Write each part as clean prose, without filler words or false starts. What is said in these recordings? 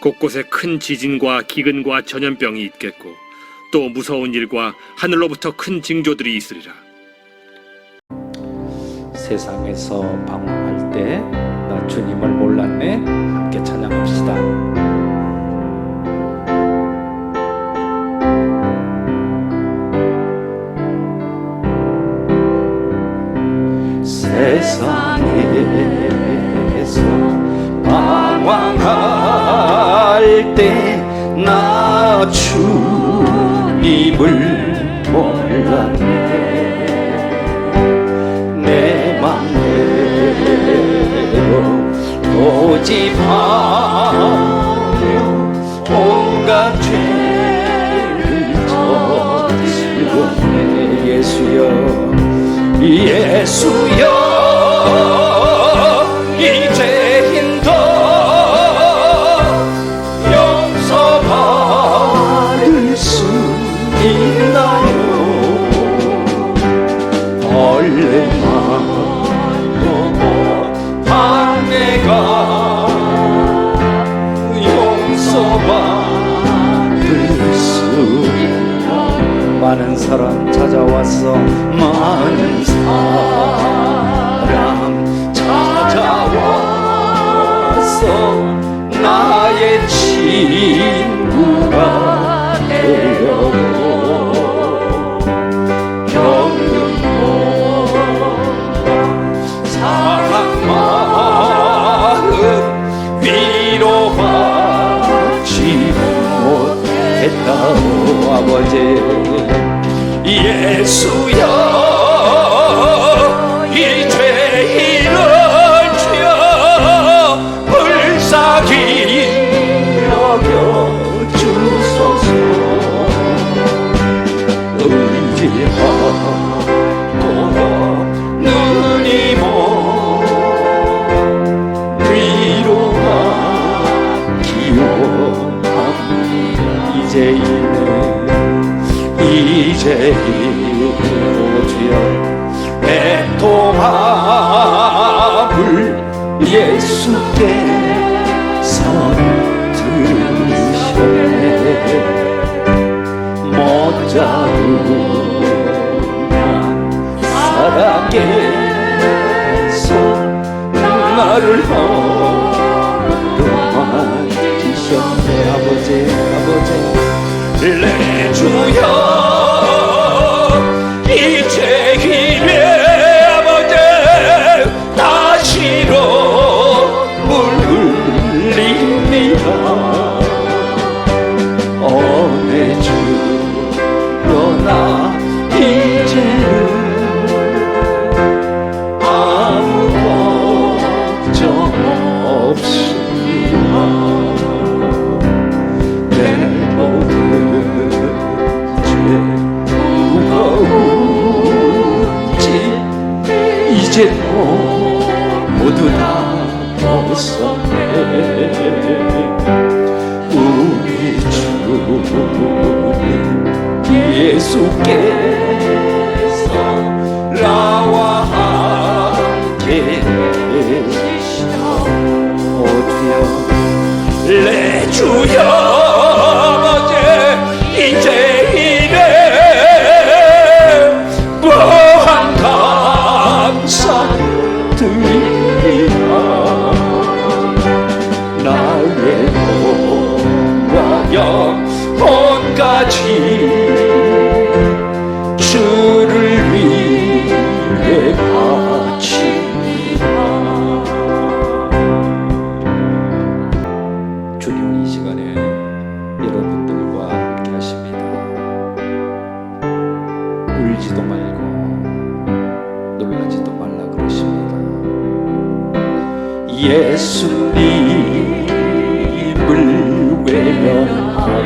곳곳에 큰 지진과 기근과 전염병이 있겠고 또 무서운 일과 하늘로부터 큰 징조들이 있으리라. 세상에서 방황할 때 나 주님을 몰랐네. 함께 찬양합시다. 세상에서 방황할 때 나 주님을 몰랐네. 내 맘대로 고집하며 온갖 죄를 저질렀네. 예수여 이제인도 용서받을 수 있나요? 벌레만도 못한 내가 용서받을 수 있나요? 많은 사람 찾아왔어. 많은 사람 찾아왔어. 나의 친구가 되려고 겪는 사랑 마음 위로하지 못했다오. 아버지 예수여 이 죄인을 주여 불쌍히 여겨주소서. 의지하고 눈이 먼 위로하기요 합니다. 이제는 주여 애통함을 예수께서 들으셨네. 못 잡으면 사랑해서 나를 만지셨네. 아버지 내 주여 이제임에 아버지 다시로 물 흘립니다. 내 주여 나 이제는 아무 걱정 없습니다. 내 모든 죄 무거운지 이제 모두 다 벗었네. 우리 주님 예수께서 나와 함께 계시오. 주여 내 주여 아버지 이제 이래 무한 감사드립니다. 나의 몸과 영혼까지 주를 위해 바칩니다. 주님 이 시간에 여러분들과 함께 하십니다. 울지도 말고 놀라지도 말라 그러십니다. 예수님을 외면하고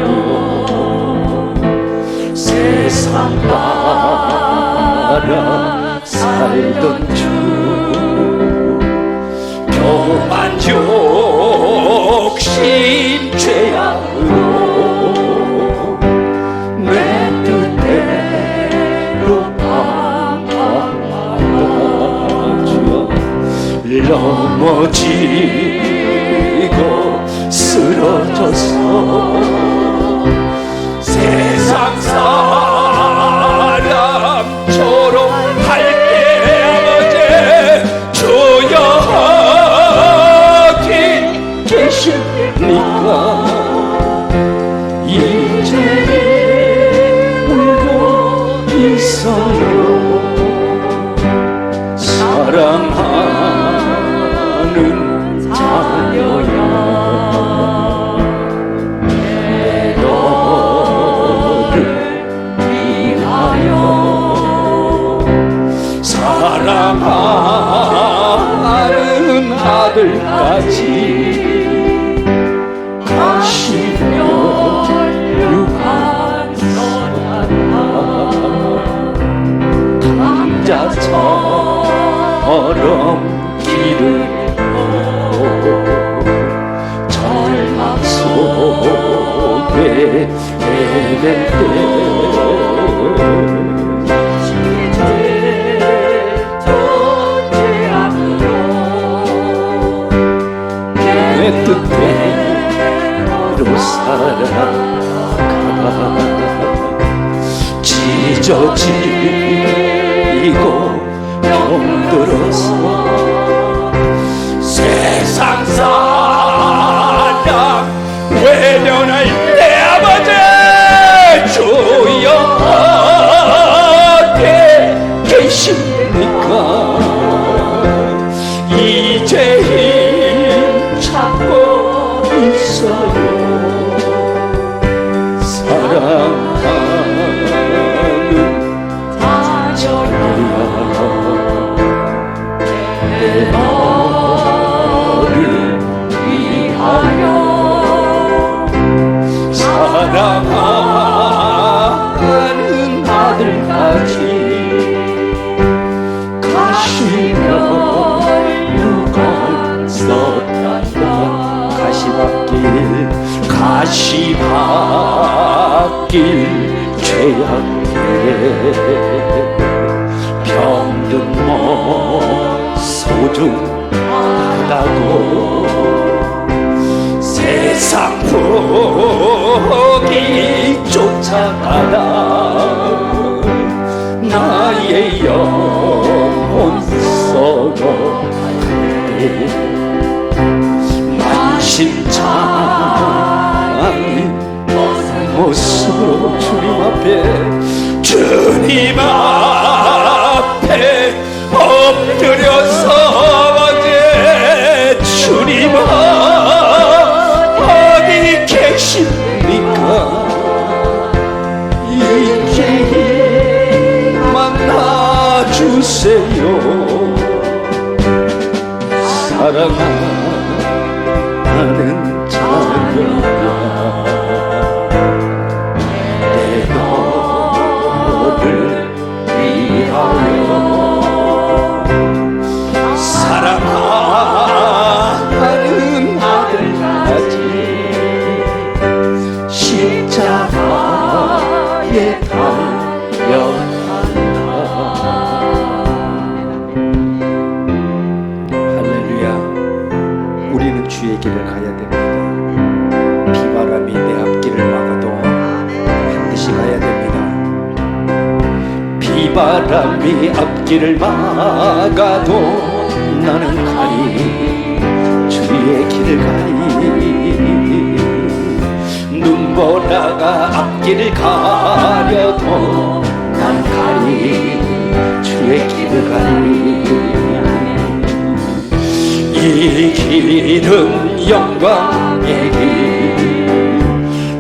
세상 따라 살던 주 교만 욕심 죄악으로 내 뜻대로 방황하다 주여 넘어지고 쓰러져서 있어요. 사랑하는 자녀야, 내 너를 위하여 사랑하는 아들까지 가시며 유한 선하다. 강자처럼 길을 걷고 절망 속에 헤맬 때 내 뜻대로 살아가다 찢어지고 병들어서 세상 사랑 외면할 때 아버지 주여 어디 계십니까? 이제 힘 찾고 있어요. 사랑하는 자녀야, 내 너를 위하여 사랑하는 아들까지 가시며 유관 썼단다. 가시밭길 죄악에 병든 몸 소중하다고 세상 포기 쫓아가다 나의 영혼 썩어갈 때 만심창인 모습으로 주님 앞에 엎드려서 어제 주님 어디 계십니까? 이제 만나주세요. 사랑하는 자녀야, 내 너를 위하여 사랑하는 아들까지 십자가에 달려간다. 할렐루야. 우리는 주의 길을 가야 됩니다. 비바람이 내 앞길을 막아도 반드시 가야 됩니다. 비바람이 앞길을 막아도 나는 가리, 주의 길을 가리. 눈보라가 앞길을 가려도 난 가리, 주의 길을 가리. 이 길은 영광의 길,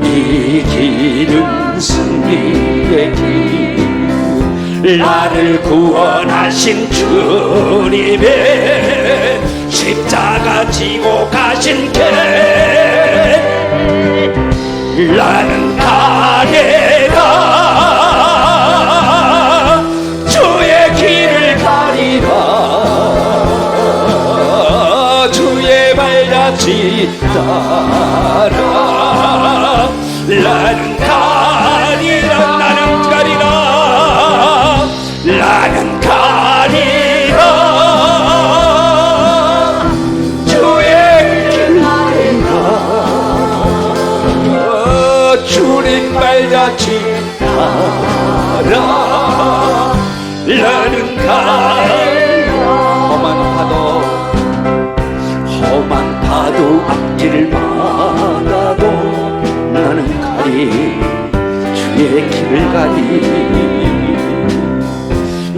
이 길은 승리의 길, 나를 구원하신 주님의 십자가 지고 가신 길, 나는 가리라. 주의 길을 가리라. 주의 발자취 따라 나는 가리라. 나는 가리라. 나는 가리라. 주의 길을 가리라. 주님 발자취 따라 나는 가리라. 험한 파도 앞길을 막아도 나는 가리, 주의 길을 가리.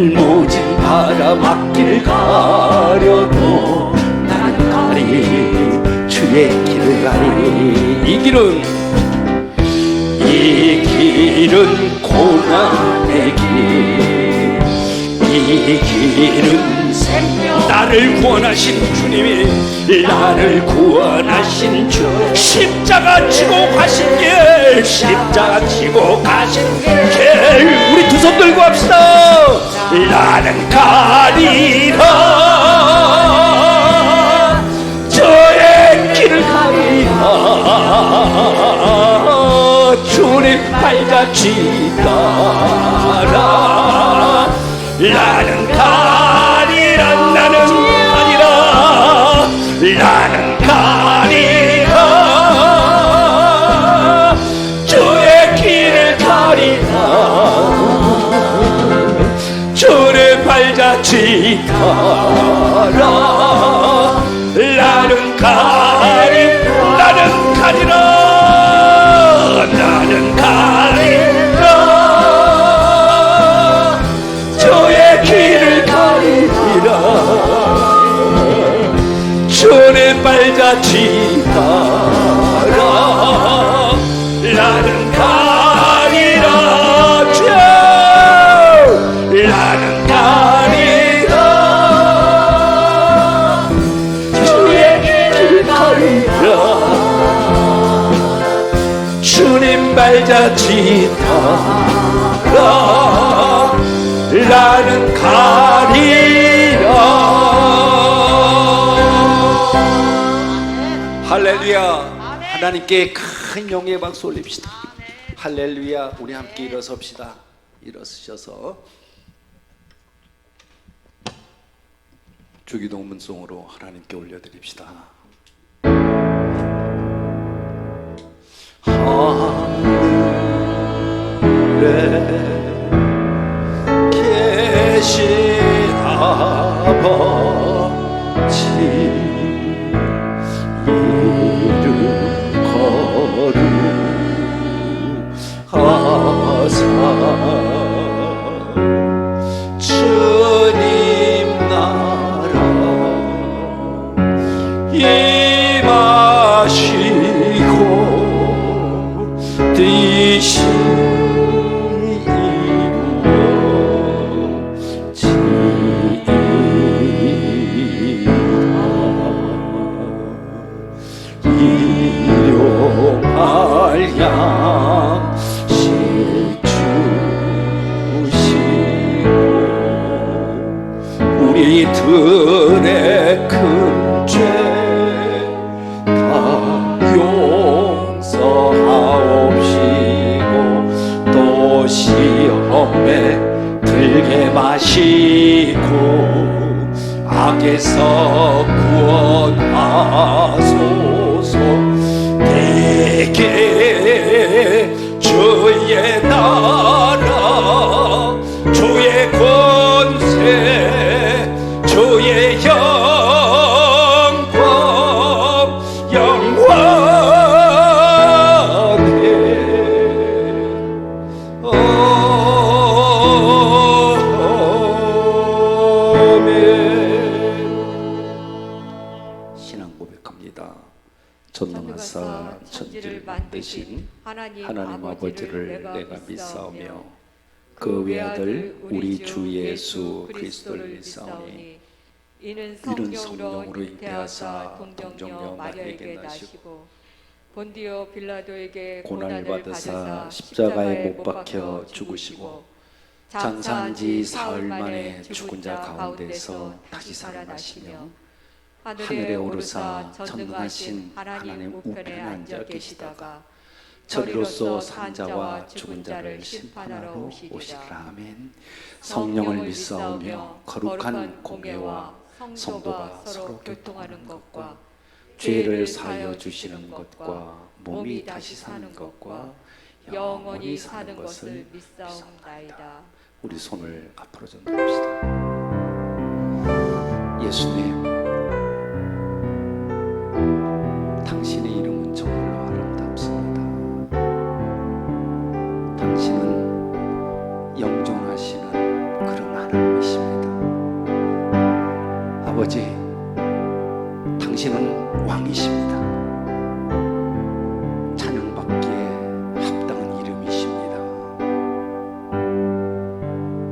모진 바람 앞길 가려도 나는 가리 주의 길을 가리. 이 길은 고난의 길, 이 길은 생명. 나를 구원하신 주님이, 나를 구원하신 주, 십자가 지고 가신 길, 십자가 지고 가신 길. 우리 두 손 들고 합시다. 나는 가리라, 저의 길을 가리라. 주님 발자취 따라 나는 가리라, 나는 가리라, 나는 가리라. 주의 길을 가리라, 주의 발자취 따라 나는 가리라, 나는 가리라, 나는 가리라. 주의 길을 가리라, 주의 발자취 따라 나는 가리라, 주여 나는 가리라. 주의 길 가리라, 주님 발자취 따라 나는 가리라. 할렐루야. 하나님께 큰 영예의 박수 올립시다. 할렐루야. 우리 함께 일어섭시다. 일어서셔서 주기도문송으로 하나님께 올려드립시다. 하늘에 계신 아버지, 이름 거룩하사 주님 나라 임하시고 뜻이 일용할 양식 주시고 우리들의 큰 죄 다 용서하옵시고 또 시험에 들게 마시고 악에서 구원하소서. 내게 주의 나라 주의 권세 주의 영광 영원해. 신앙 고백합니다. 전능하사 천지를 만드신 하나님 아버지를 내가 믿사오며 그 외아들 우리 주 예수 그리스도를 믿사오니 이는 성령으로 잉태하사 동정녀 마리아에게 나시고 본디오 빌라도에게 고난을 받으사 십자가에 못 박혀 죽으시고 장사한 지 사흘 만에 죽은 자 가운데서 다시 살아나시며 하늘에 오르사 전능하신 하나님 우편에 앉아 계시다가 저리로서 산 자와 죽은 자를 심판하러 오시리라. 아멘. 성령을 믿사오며 거룩한 공예와 성도가 서로 교통하는 것과 죄를 사하여 주시는 것과 몸이 다시 사는 것과 영원히 사는 것을 믿사옵나이다. 우리 손을 앞으로 좀 듭시다. 예수님, 당신의 이름은 정말로 아름답습니다. 당신은 영존하시는 그런 하나님이십니다.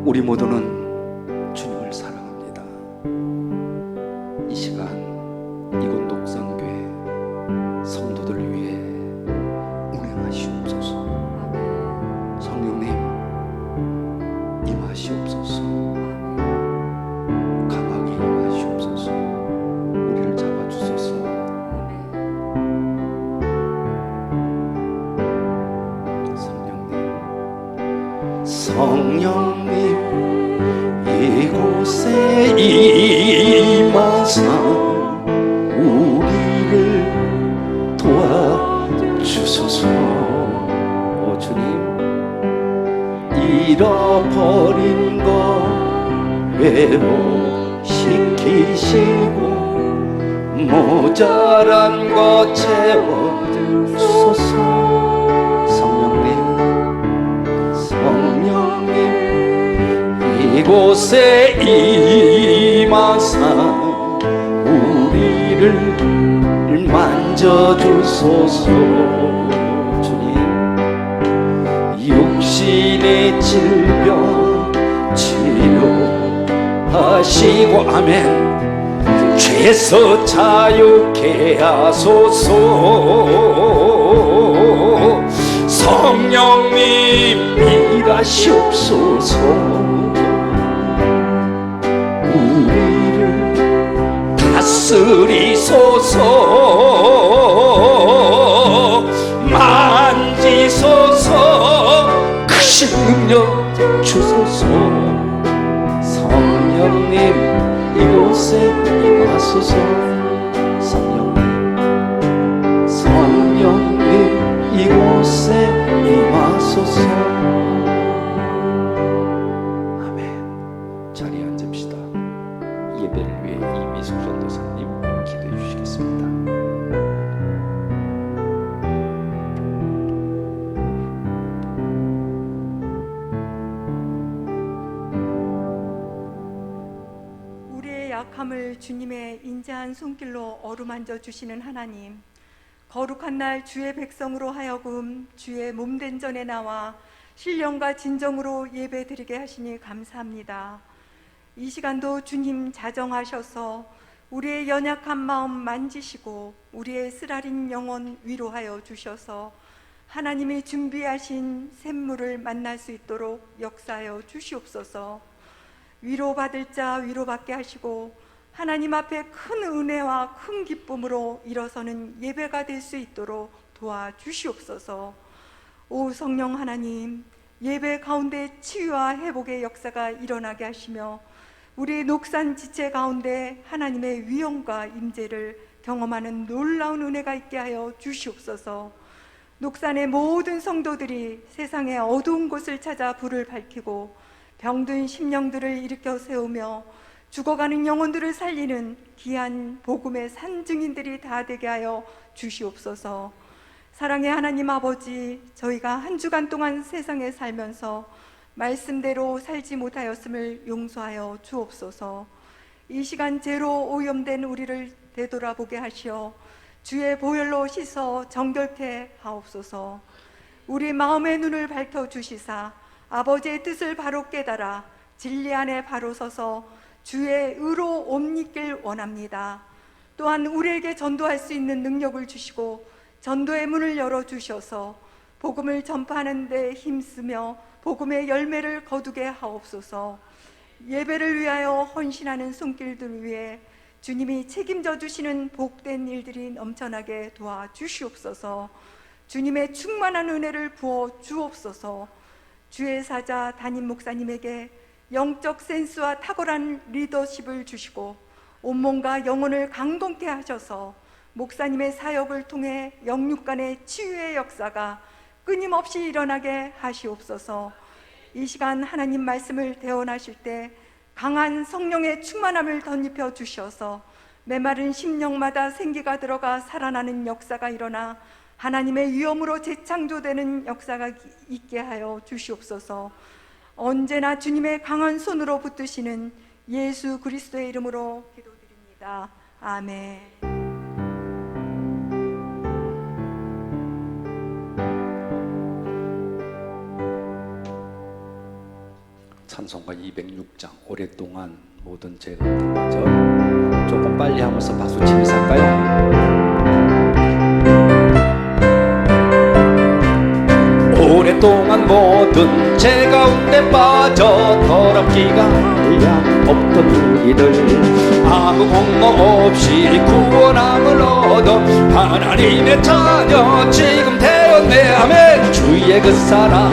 우리 모두는 주님을 사랑합니다. 이 시간 이곳 녹산교회 성도들을 위해 운행하시옵소서. 성령님 임하시옵소서. 강하게 임하시옵소서. 우리를 잡아주소서. 성령님 이곳에 임하사 우리를 도와주소서. 오 주님, 잃어버린 것 회복시키시고 모자란 것 채워주소서. 성령님 이곳에 임하사 우리를 만져주소서. 주님, 육신의 질병 치료하시고 아멘 죄에서 자유케 하소서. 성령님 일하시옵소서. 우리를 다스리소서. 만지소서. 크신 능력 주소서. 성령님 이곳에 임하소서. 성령님 이곳에 임하소서. 아멘. 자리에 앉읍시다. 예배를 위해 이미숙 전도사님 기도해 주시겠습니다. 우리의 약함을 주님의 인자한 손길로 어루만져 주시는 하나님, 거룩한 날 주의 백성으로 하여금 주의 몸된 전에 나와 신령과 진정으로 예배드리게 하시니 감사합니다. 이 시간도 주님 자정하셔서 우리의 연약한 마음 만지시고 우리의 쓰라린 영혼 위로하여 주셔서 하나님이 준비하신 샘물을 만날 수 있도록 역사하여 주시옵소서. 위로받을 자 위로받게 하시고 하나님 앞에 큰 은혜와 큰 기쁨으로 일어서는 예배가 될 수 있도록 도와주시옵소서. 오 성령 하나님, 예배 가운데 치유와 회복의 역사가 일어나게 하시며 우리 녹산 지체 가운데 하나님의 위엄과 임재를 경험하는 놀라운 은혜가 있게 하여 주시옵소서. 녹산의 모든 성도들이 세상의 어두운 곳을 찾아 불을 밝히고 병든 심령들을 일으켜 세우며 죽어가는 영혼들을 살리는 귀한 복음의 산증인들이 다 되게 하여 주시옵소서. 사랑의 하나님 아버지, 저희가 한 주간 동안 세상에 살면서 말씀대로 살지 못하였음을 용서하여 주옵소서. 이 시간 죄로 오염된 우리를 되돌아보게 하시어 주의 보혈로 씻어 정결케 하옵소서. 우리 마음의 눈을 밝혀 주시사 아버지의 뜻을 바로 깨달아 진리 안에 바로 서서 주의 의로 옷 입길 원합니다. 또한 우리에게 전도할 수 있는 능력을 주시고 전도의 문을 열어주셔서 복음을 전파하는 데 힘쓰며 복음의 열매를 거두게 하옵소서. 예배를 위하여 헌신하는 손길들 위해 주님이 책임져 주시는 복된 일들이 넘쳐나게 도와주시옵소서. 주님의 충만한 은혜를 부어 주옵소서. 주의 사자 담임 목사님에게 영적 센스와 탁월한 리더십을 주시고 온몸과 영혼을 강건케 하셔서 목사님의 사역을 통해 영육 간의 치유의 역사가 끊임없이 일어나게 하시옵소서. 이 시간 하나님 말씀을 대언하실 때 강한 성령의 충만함을 덧입혀 주셔서 메마른 심령마다 생기가 들어가 살아나는 역사가 일어나 하나님의 위엄으로 재창조되는 역사가 있게 하여 주시옵소서. 언제나 주님의 강한 손으로 붙드시는 예수 그리스도의 이름으로 기도드립니다. 아멘. 찬송가 206장 오랫동안 모든 죄가 마저 조금 빨리 하면서 박수 치면서 할까요? 오랫동안 모든 죄 가운데 빠져 더럽기가 한량 없던 우리를 아무 공로 없이 구원함을 얻어 하나님의 자녀 지금 되었네. 아멘. 주의 그 사랑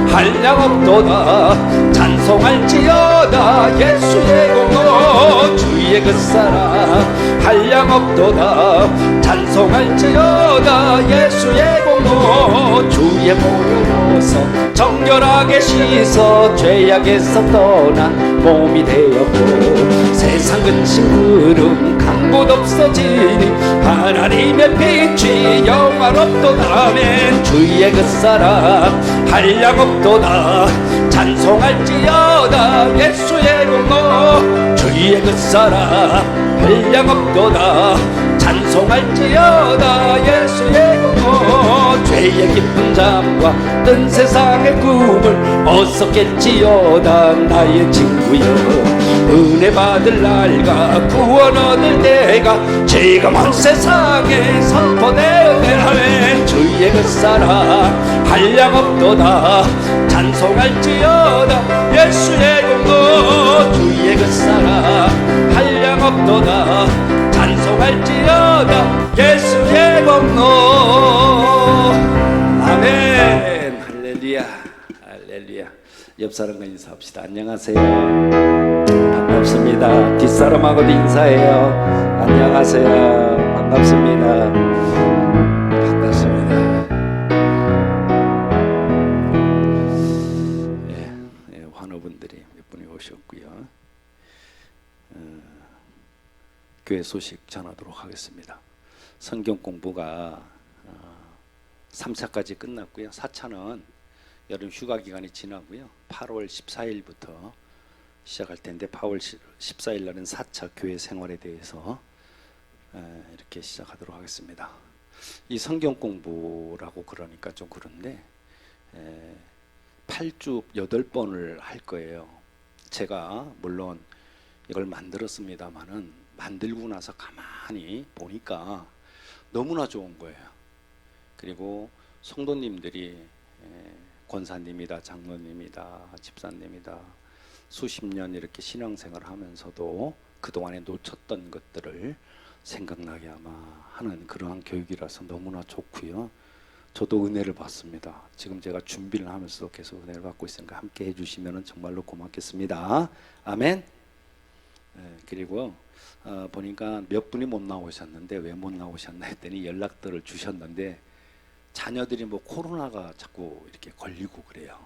한량 없도다 찬송할지어다 예수의 공로. 주의 그 사랑 한량 없도다 찬송할지어다 예수의 공로. 주의 보혈로서 정결하게 씻어 죄악에서 떠난 몸이 되었고 세상 근심 구름 강봇 없어지니 하나님의 빛이 영화롭도다. 아멘. 주의 그 사랑 한량 없도다 찬송할지어다 예수의 공로. 주의 그 사랑 한량 없도다 찬송할지어다 예수의 공로. 죄의 깊은 잠과 뜬 세상의 꿈을 어서 깰지어다 나의 친구여. 은혜 받을 날과 구원 얻을 때가 지금 온 세상에 선포되었네. 아멘. 주의 그 사랑 한량 없도다 찬송할지어다 예수의 공로. 주의 그 사랑 한량 없도다 찬송할지어다 예수의 공로. 아멘. 할렐루야 할렐루야. 옆 사람과 인사합시다. 안녕하세요. 반갑습니다. 뒷사람하고도 인사해요. 안녕하세요. 반갑습니다. 반갑습니다. 환우분들이 몇 분이 오셨고요. 교회 소식 전하도록 하겠습니다. 성경 공부가 3차까지 끝났고요. 4차는 여름 휴가 기간이 지나고요. 8월 14일부터 시작할 텐데 8월 14일 날은 4차 교회 생활에 대해서 이렇게 시작하도록 하겠습니다. 이 성경 공부라고 그러니까 좀 그런데 8주 8번을 할 거예요. 제가 물론 이걸 만들었습니다만은 만들고 나서 가만히 보니까 너무나 좋은 거예요. 그리고 성도님들이 권사님이다, 장로님이다, 집사님이다 수십 년 이렇게 신앙생활을 하면서도 그동안에 놓쳤던 것들을 생각나게 아마 하는 그러한 교육이라서 너무나 좋고요. 저도 은혜를 받습니다. 지금 제가 준비를 하면서 계속 은혜를 받고 있으니까 함께 해주시면 정말로 고맙겠습니다. 아멘. 그리고 보니까 몇 분이 못 나오셨는데 왜 못 나오셨나 했더니 연락들을 주셨는데 자녀들이 뭐 코로나가 자꾸 이렇게 걸리고 그래요.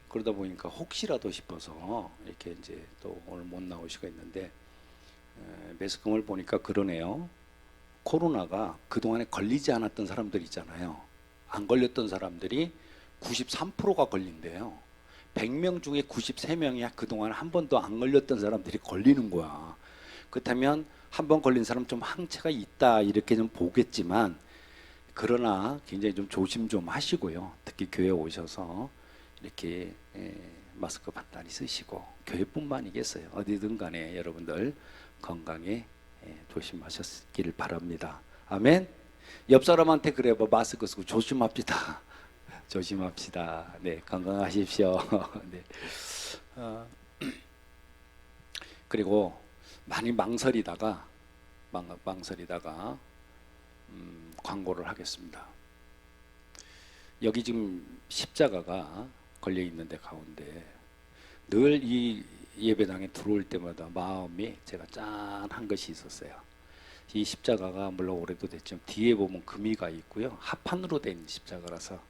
그러다 보니까 혹시라도 싶어서 이렇게 이제 또 오늘 못 나오시고 있는데 매스컴을 보니까 그러네요. 코로나가 그동안에 걸리지 않았던 사람들 있잖아요. 안 걸렸던 사람들이 93%가 걸린대요. 100명 중에 93명이 그동안 한 번도 안 걸렸던 사람들이 걸리는 거야. 그렇다면 한 번 걸린 사람 좀 항체가 있다 이렇게 좀 보겠지만 그러나 굉장히 좀 조심 좀 하시고요. 특히 교회 오셔서 이렇게 마스크 반드시 쓰시고 교회뿐만이겠어요. 어디든 간에 여러분들 건강에 조심하셨기를 바랍니다. 아멘. 옆 사람한테 그래 봐. 마스크 쓰고 조심합시다. 조심합시다. 네, 건강하십시오. 네. 그리고 많이 망설이다가 광고를 하겠습니다. 여기 지금 십자가가 걸려 있는데 가운데 늘 이 예배당에 들어올 때마다 마음이 제가 짠한 것이 있었어요. 이 십자가가 물론 오래도 됐지만 뒤에 보면 금이가 있고요. 합판으로 된 십자가라서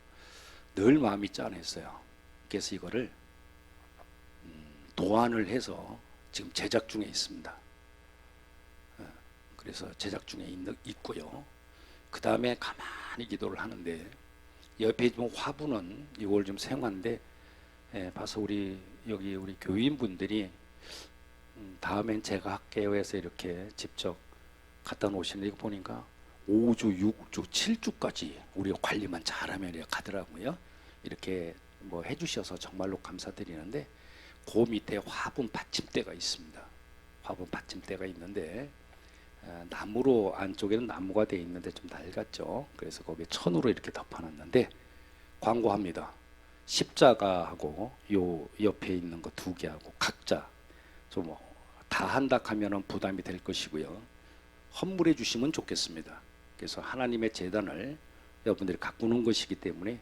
늘 마음이 짠했어요. 그래서 이거를 도안을 해서 지금 제작 중에 있습니다. 그래서 제작 중에 있고요. 그 다음에 가만히 기도를 하는데 옆에 좀 화분은 이걸 좀 생화인데 봐서 우리 여기 우리 교인분들이 다음엔 제가 할게요 해서 이렇게 직접 갖다 놓으시는데 이거 보니까 5주, 6주, 7주까지 우리가 관리만 잘하면 가더라고요. 이렇게 뭐 해주셔서 정말로 감사드리는데 그 밑에 화분 받침대가 있습니다. 화분 받침대가 있는데 나무로 안쪽에는 나무가 되어 있는데 좀 낡았죠. 그래서 거기에 천으로 이렇게 덮어놨는데 광고합니다. 십자가하고 요 옆에 있는 거 2개하고 각자 좀 다 한다 하면은 부담이 될 것이고요. 헌물해 주시면 좋겠습니다. 그래서 하나님의 재단을 여러분들이 가꾸는 것이기 때문에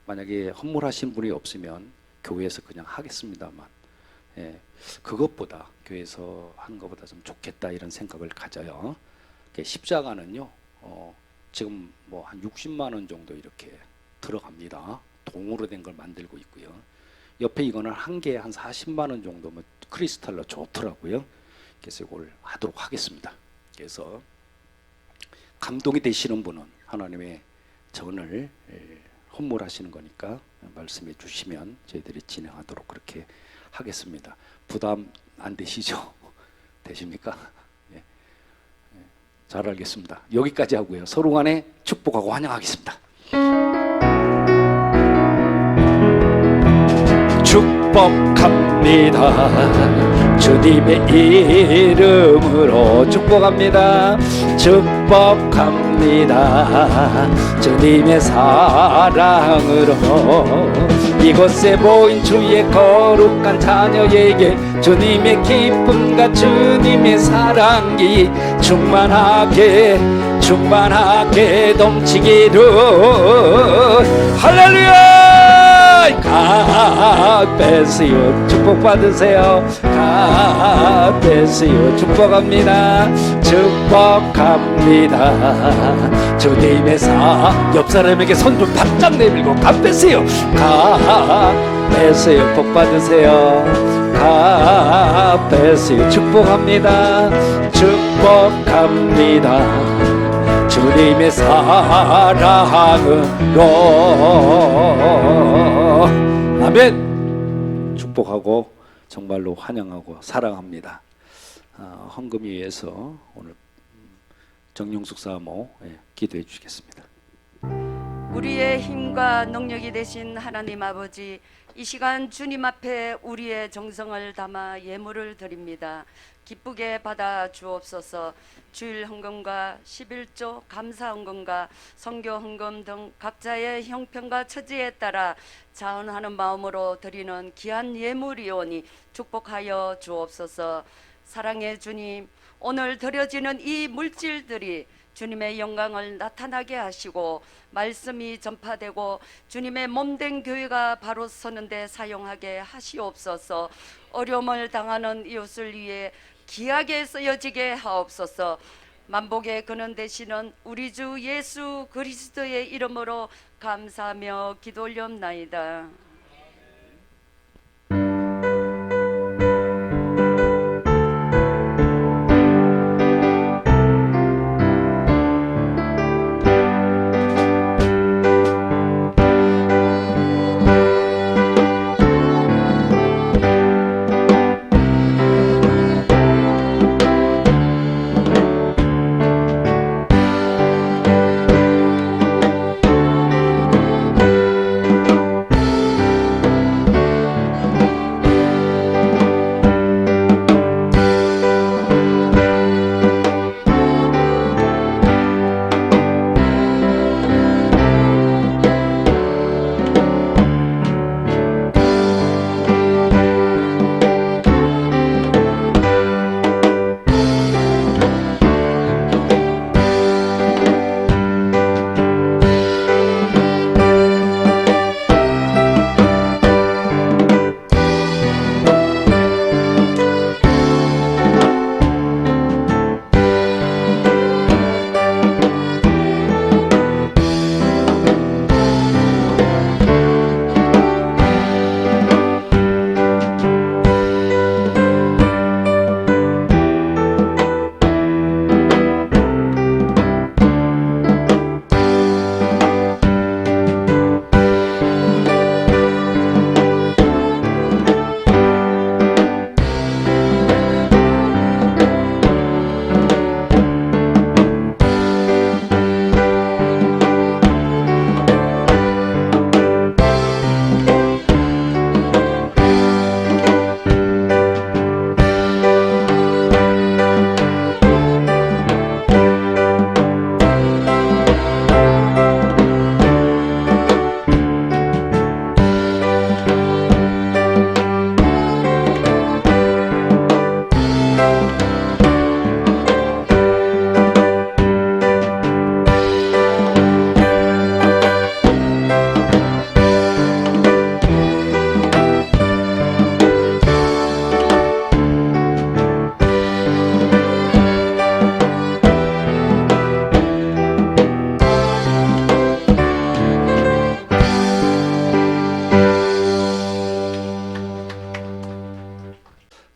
만약에 헌물하신 분이 없으면 교회에서 그냥 하겠습니다만, 예, 그것보다 교회에서 하는 것보다 좀 좋겠다 이런 생각을 가져요. 십자가는요, 지금 뭐 한 60만 원 정도 이렇게 들어갑니다. 동으로 된 걸 만들고 있고요. 옆에 이거는 한 개에 한 40만 원 정도면 크리스탈로 좋더라고요. 그래서 이걸 하도록 하겠습니다. 그래서 감동이 되시는 분은 하나님의 전을 헌물하시는 거니까 말씀해 주시면 저희들이 진행하도록 그렇게 하겠습니다. 부담 안 되시죠? 되십니까? 예. 예. 잘 알겠습니다. 여기까지 하고요. 서로 간에 축복하고 환영하겠습니다. 축복합니다. 주님의 이름으로 축복합니다. 축복합니다. 주님의 사랑으로 이곳에 모인 주의 거룩한 자녀에게 주님의 기쁨과 주님의 사랑이 충만하게 넘치기를. 할렐루야! God bless you. 축복받으세요. God bless you. 축복합니다. 축복합니다. 주님의 옆 사람에게 손 좀 바짝 내밀고 God bless you. God bless you. 복받으세요. God bless you. 축복합니다. 축복합니다. 주님의 사랑으로. 아멘. 축복하고 정말로 환영하고 사랑합니다. 헌금을 위해서 오늘 정용숙 사모 기도해 주시겠습니다. 우리의 힘과 능력이 되신 하나님 아버지, 이 시간 주님 앞에 우리의 정성을 담아 예물을 드립니다. 기쁘게 받아 주옵소서. 주일 헌금과 11조 감사 헌금과 선교 헌금 등 각자의 형편과 처지에 따라 자원하는 마음으로 드리는 귀한 예물이오니 축복하여 주옵소서. 사랑의 주님, 오늘 드려지는 이 물질들이 주님의 영광을 나타나게 하시고 말씀이 전파되고 주님의 몸된 교회가 바로 서는데 사용하게 하시옵소서. 어려움을 당하는 이웃을 위해 귀하게 쓰여지게 하옵소서. 만복의 근원 되시는 우리 주 예수 그리스도의 이름으로 감사하며 기도 올려옵나이다.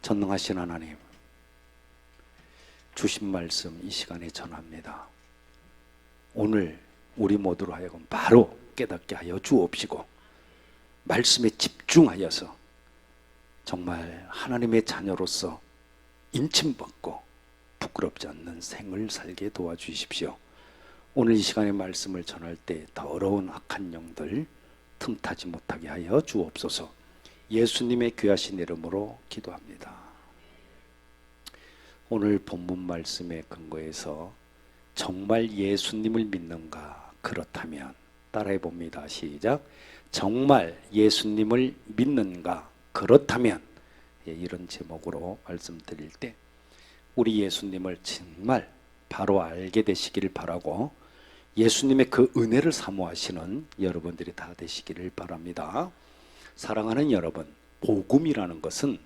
전능하신 하나님, 주신 말씀 이 시간에 전합니다. 오늘 우리 모두로 하여금 바로 깨닫게 하여 주옵시고 말씀에 집중하여서 정말 하나님의 자녀로서 인침받고 부끄럽지 않는 생을 살게 도와주십시오. 오늘 이 시간에 말씀을 전할 때 더러운 악한 영들 틈타지 못하게 하여 주옵소서. 예수님의 귀하신 이름으로 기도합니다. 오늘 본문 말씀에 근거해서 정말 예수님을 믿는가? 그렇다면 따라해 봅니다. 시작. 정말 예수님을 믿는가? 그렇다면, 이런 제목으로 말씀드릴 때 우리 예수님을 정말 바로 알게 되시기를 바라고 예수님의 그 은혜를 사모하시는 여러분들이 다 되시기를 바랍니다. 사랑하는 여러분, 복음이라는 것은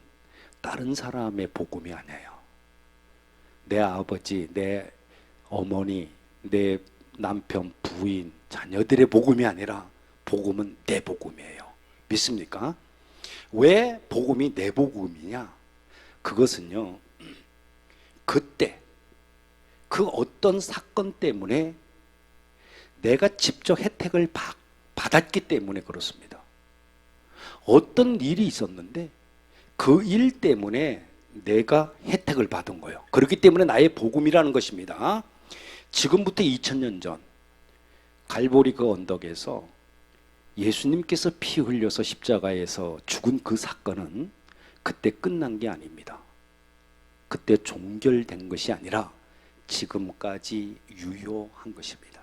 다른 사람의 복음이 아니에요. 내 아버지, 내 어머니, 내 남편, 부인, 자녀들의 복음이 아니라 복음은 내 복음이에요. 믿습니까? 왜 복음이 내 복음이냐? 그것은요, 그때 그 어떤 사건 때문에 내가 직접 혜택을 받았기 때문에 그렇습니다. 어떤 일이 있었는데 그 일 때문에 내가 혜택을 받은 거예요. 그렇기 때문에 나의 복음이라는 것입니다. 지금부터 2000년 전 갈보리 그 언덕에서 예수님께서 피 흘려서 십자가에서 죽은 그 사건은 그때 끝난 게 아닙니다. 그때 종결된 것이 아니라 지금까지 유효한 것입니다.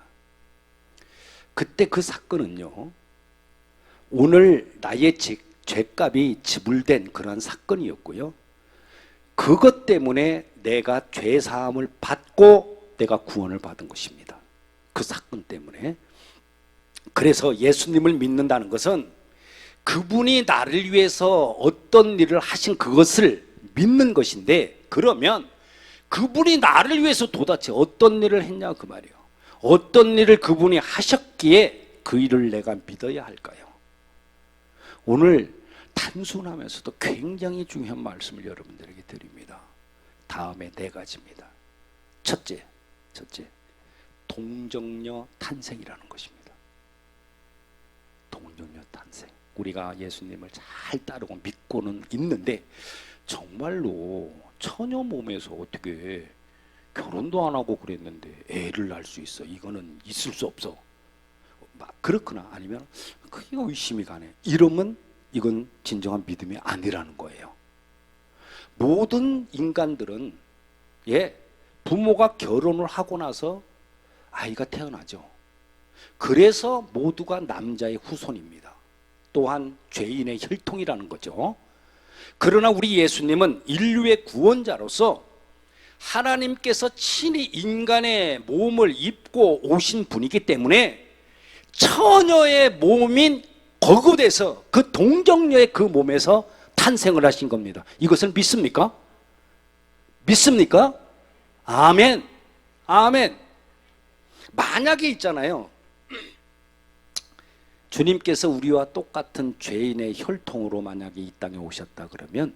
그때 그 사건은요, 오늘 나의 죄값이 지불된 그러한 사건이었고요, 그것 때문에 내가 죄사함을 받고 내가 구원을 받은 것입니다. 그 사건 때문에. 그래서 예수님을 믿는다는 것은 그분이 나를 위해서 어떤 일을 하신 그것을 믿는 것인데, 그러면 그분이 나를 위해서 도대체 어떤 일을 했냐 그 말이에요. 어떤 일을 그분이 하셨기에 그 일을 내가 믿어야 할까요? 오늘 단순하면서도 굉장히 중요한 말씀을 여러분들에게 드립니다. 다음에 4가지입니다. 첫째, 동정녀 탄생이라는 것입니다. 동정녀 탄생. 우리가 예수님을 잘 따르고 믿고는 있는데 정말로 처녀 몸에서 어떻게 결혼도 안 하고 그랬는데 애를 낳을 수 있어? 이거는 있을 수 없어. 그렇거나 아니면 그게 의심이 가네. 이러면 이건 진정한 믿음이 아니라는 거예요. 모든 인간들은 부모가 결혼을 하고 나서 아이가 태어나죠. 그래서 모두가 남자의 후손입니다. 또한 죄인의 혈통이라는 거죠. 그러나 우리 예수님은 인류의 구원자로서 하나님께서 친히 인간의 몸을 입고 오신 분이기 때문에 처녀의 몸인 거구돼서 그 동정녀의 그 몸에서 탄생을 하신 겁니다. 이것을 믿습니까? 믿습니까? 아멘. 아멘. 만약에 있잖아요, 주님께서 우리와 똑같은 죄인의 혈통으로 만약에 이 땅에 오셨다 그러면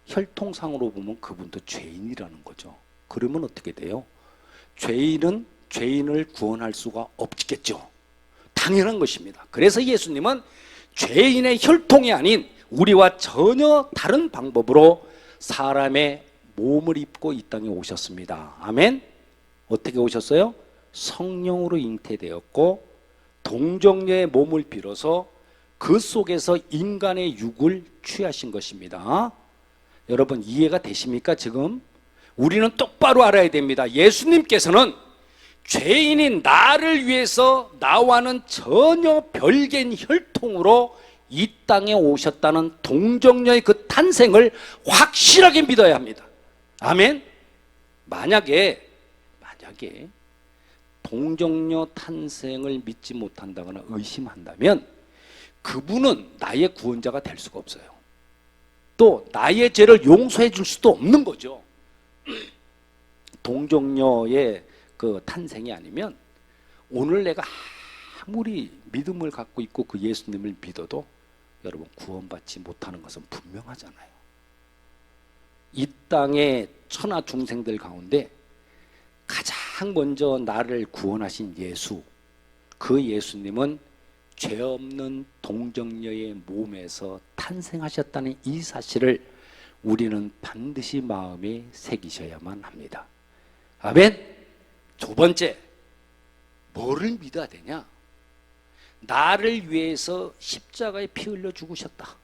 혈통상으로 보면 그분도 죄인이라는 거죠. 그러면 어떻게 돼요? 죄인은 죄인을 구원할 수가 없겠죠. 당연한 것입니다. 그래서 예수님은 죄인의 혈통이 아닌 우리와 전혀 다른 방법으로 사람의 몸을 입고 이 땅에 오셨습니다. 아멘. 어떻게 오셨어요? 성령으로 잉태되었고 동정녀의 몸을 빌어서 그 속에서 인간의 육을 취하신 것입니다. 여러분 이해가 되십니까? 지금 우리는 똑바로 알아야 됩니다. 예수님께서는 죄인인 나를 위해서 나와는 전혀 별개인 혈통으로 이 땅에 오셨다는 동정녀의 그 탄생을 확실하게 믿어야 합니다. 아멘. 만약에 동정녀 탄생을 믿지 못한다거나 의심한다면 그분은 나의 구원자가 될 수가 없어요. 또 나의 죄를 용서해 줄 수도 없는 거죠. 동정녀의 그 탄생이 아니면 오늘 내가 아무리 믿음을 갖고 있고 그 예수님을 믿어도 여러분 구원받지 못하는 것은 분명하잖아요. 이 땅의 천하 중생들 가운데 가장 먼저 나를 구원하신 예수, 그 예수님은 죄 없는 동정녀의 몸에서 탄생하셨다는 이 사실을 우리는 반드시 마음에 새기셔야만 합니다. 아멘. 두 번째, 뭐를 믿어야 되냐? 나를 위해서 십자가에 피 흘려 죽으셨다.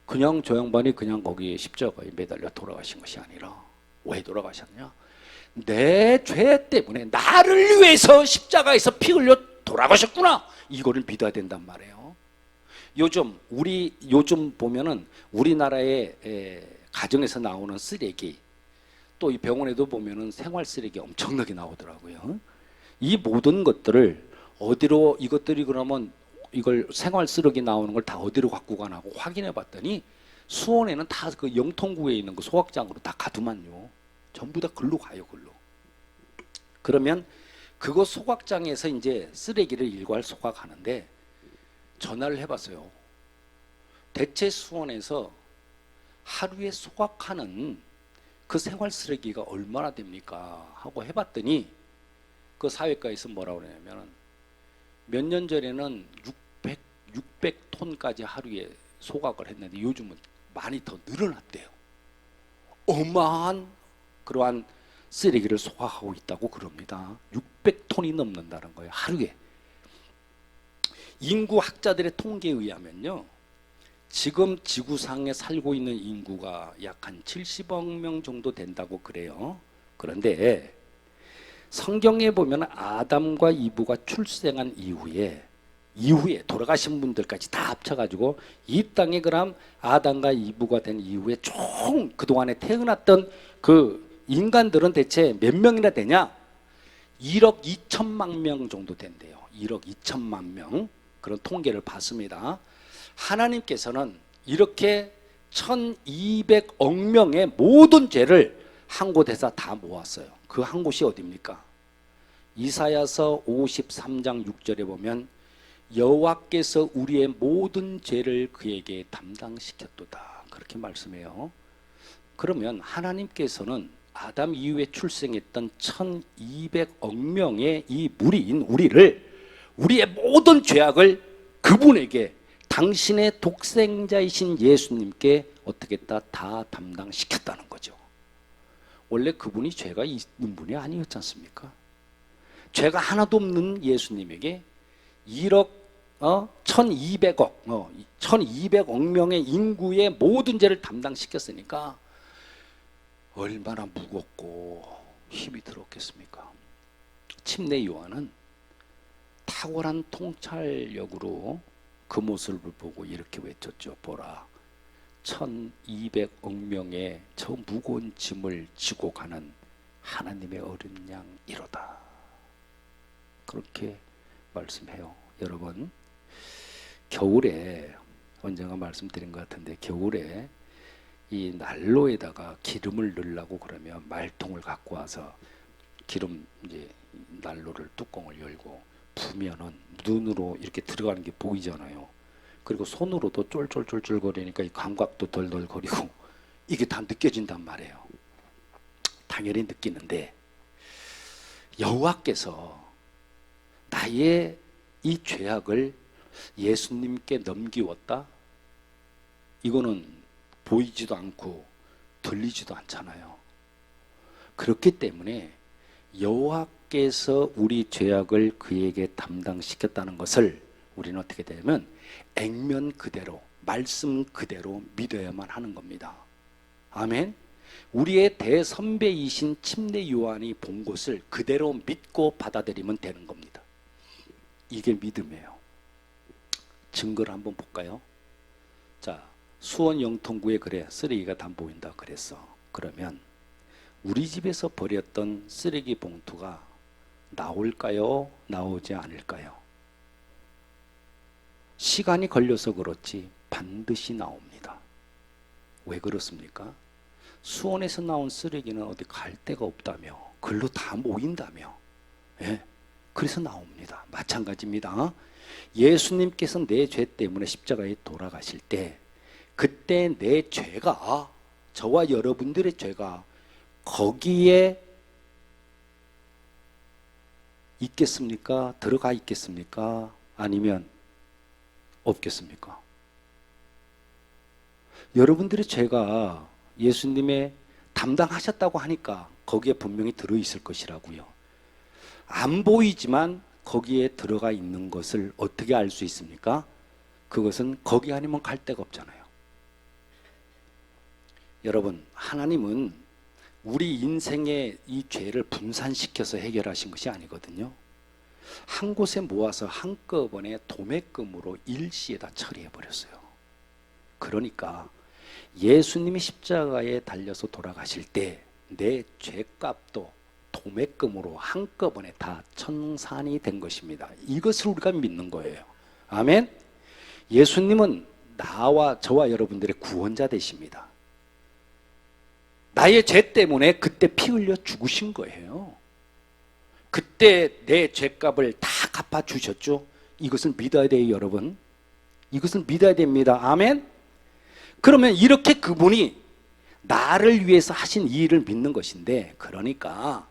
그냥 저 양반이 그냥 거기에 십자가에 매달려 돌아가신 것이 아니라, 왜 돌아가셨냐? 내 죄 때문에 나를 위해서 십자가에서 피 흘려 돌아가셨구나. 이거를 믿어야 된단 말이에요. 요즘 보면은 우리나라의 가정에서 나오는 쓰레기, 또 이 병원에도 보면은 생활 쓰레기 엄청나게 나오더라고요. 이 모든 것들을 어디로, 이것들이 그러면 이걸 생활 쓰레기 나오는 걸 다 어디로 갖고 가나고 확인해 봤더니 수원에는 다 그 영통구에 있는 그 소각장으로 다 가두만요. 전부 다 글로 가요, 글로. 그러면 그거 소각장에서 이제 쓰레기를 일괄 소각하는데 전화를 해봤어요. 대체 수원에서 하루에 소각하는 그 생활 쓰레기가 얼마나 됩니까? 하고 해봤더니 그 사회과에서 뭐라고 그러냐면 몇 년 전에는 600톤까지 하루에 소각을 했는데 요즘은 많이 더 늘어났대요. 어마한 그러한 쓰레기를 소각하고 있다고 그럽니다. 600톤이 넘는다는 거예요, 하루에. 인구 학자들의 통계에 의하면요, 지금 지구상에 살고 있는 인구가 약 한 70억 명 정도 된다고 그래요. 그런데 성경에 보면 아담과 이브가 출생한 이후에 돌아가신 분들까지 다 합쳐가지고 이 땅에 그럼 아담과 이브가 된 이후에 총 그동안에 태어났던 그 인간들은 대체 몇 명이나 되냐? 1억 2천만 명 정도 된대요. 1억 2천만 명. 그런 통계를 봤습니다. 하나님께서는 이렇게 1200억 명의 모든 죄를 한 곳에서 다 모았어요. 그 한 곳이 어디입니까? 이사야서 53장 6절에 보면 여호와께서 우리의 모든 죄를 그에게 담당시켰도다. 그렇게 말씀해요. 그러면 하나님께서는 아담 이후에 출생했던 1200억 명의 이 무리인 우리의 모든 죄악을 그분에게, 당신의 독생자이신 예수님께 어떻게 다 담당시켰다는 거죠. 원래 그분이 죄가 있는 분이 아니었지 않습니까? 죄가 하나도 없는 예수님에게 1200억 명의 인구의 모든 죄를 담당시켰으니까 얼마나 무겁고 힘이 들었겠습니까? 침례 요한은 탁월한 통찰력으로 그 모습을 보고 이렇게 외쳤죠. 보라, 1200억 명의 저 무거운 짐을 지고 가는 하나님의 어린 양 이로다. 그렇게 말씀해요. 여러분, 겨울에 언젠가 말씀드린 것 같은데, 겨울에 이 난로에다가 기름을 넣으려고 그러면 말통을 갖고 와서 기름 이제 난로를 뚜껑을 열고 부면은 눈으로 이렇게 들어가는 게 보이잖아요. 그리고 손으로도 쫄쫄쫄쫄 거리니까 이 감각도 덜덜거리고 이게 다 느껴진단 말이에요. 당연히 느끼는데 여호와께서 나의 이 죄악을 예수님께 넘기웠다? 이거는 보이지도 않고 들리지도 않잖아요. 그렇기 때문에 여호와께서 우리 죄악을 그에게 담당시켰다는 것을 우리는 어떻게 되냐면 액면 그대로, 말씀 그대로 믿어야만 하는 겁니다. 아멘. 우리의 대선배이신 침례 요한이 본 것을 그대로 믿고 받아들이면 되는 겁니다. 이게 믿음이에요. 증거를 한번 볼까요? 자, 수원 영통구에 그래 쓰레기가 다 보인다 그랬어. 그러면 우리 집에서 버렸던 쓰레기 봉투가 나올까요? 나오지 않을까요? 시간이 걸려서 그렇지 반드시 나옵니다. 왜 그렇습니까? 수원에서 나온 쓰레기는 어디 갈 데가 없다며, 글로 다 모인다며, 예? 그래서 나옵니다. 마찬가지입니다. 예수님께서 내 죄 때문에 십자가에 돌아가실 때 그때 내 죄가 저와 여러분들의 죄가 거기에 있겠습니까? 들어가 있겠습니까? 아니면 없겠습니까? 여러분들의 죄가 예수님의 담당하셨다고 하니까 거기에 분명히 들어있을 것이라고요. 안 보이지만 거기에 들어가 있는 것을 어떻게 알 수 있습니까? 그것은 거기 아니면 갈 데가 없잖아요. 여러분, 하나님은 우리 인생의 이 죄를 분산시켜서 해결하신 것이 아니거든요. 한 곳에 모아서 한꺼번에 도매금으로 일시에다 처리해버렸어요. 그러니까 예수님이 십자가에 달려서 돌아가실 때 내 죄값도 도매금으로 한꺼번에 다 청산이 된 것입니다. 이것을 우리가 믿는 거예요. 아멘. 예수님은 나와 저와 여러분들의 구원자 되십니다. 나의 죄 때문에 그때 피 흘려 죽으신 거예요. 그때 내 죄값을 다 갚아주셨죠. 이것을 믿어야 돼요, 여러분. 이것을 믿어야 됩니다. 아멘. 그러면 이렇게 그분이 나를 위해서 하신 이 일을 믿는 것인데, 그러니까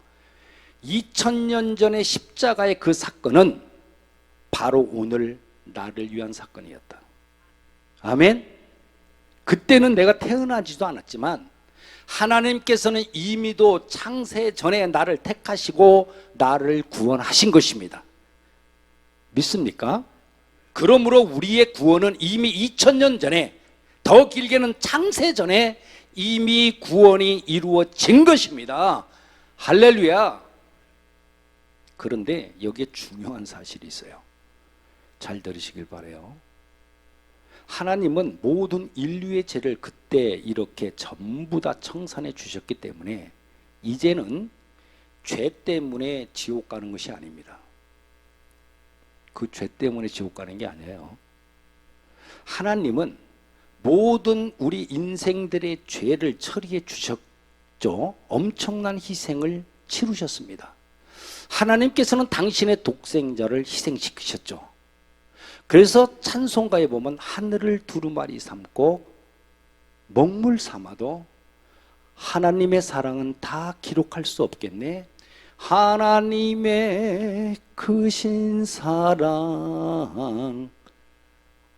2000년 전의 십자가의 그 사건은 바로 오늘 나를 위한 사건이었다. 아멘. 그때는 내가 태어나지도 않았지만 하나님께서는 이미도 창세 전에 나를 택하시고 나를 구원하신 것입니다. 믿습니까? 그러므로 우리의 구원은 이미 2000년 전에, 더 길게는 창세 전에 이미 구원이 이루어진 것입니다. 할렐루야. 그런데 여기에 중요한 사실이 있어요. 잘 들으시길 바라요. 하나님은 모든 인류의 죄를 그때 이렇게 전부 다 청산해 주셨기 때문에 이제는 죄 때문에 지옥 가는 것이 아닙니다. 그 죄 때문에 지옥 가는 게 아니에요. 하나님은 모든 우리 인생들의 죄를 처리해 주셨죠. 엄청난 희생을 치르셨습니다. 하나님께서는 당신의 독생자를 희생시키셨죠. 그래서 찬송가에 보면 하늘을 두루마리 삼고 먹물 삼아도 하나님의 사랑은 다 기록할 수 없겠네. 하나님의 크신 사랑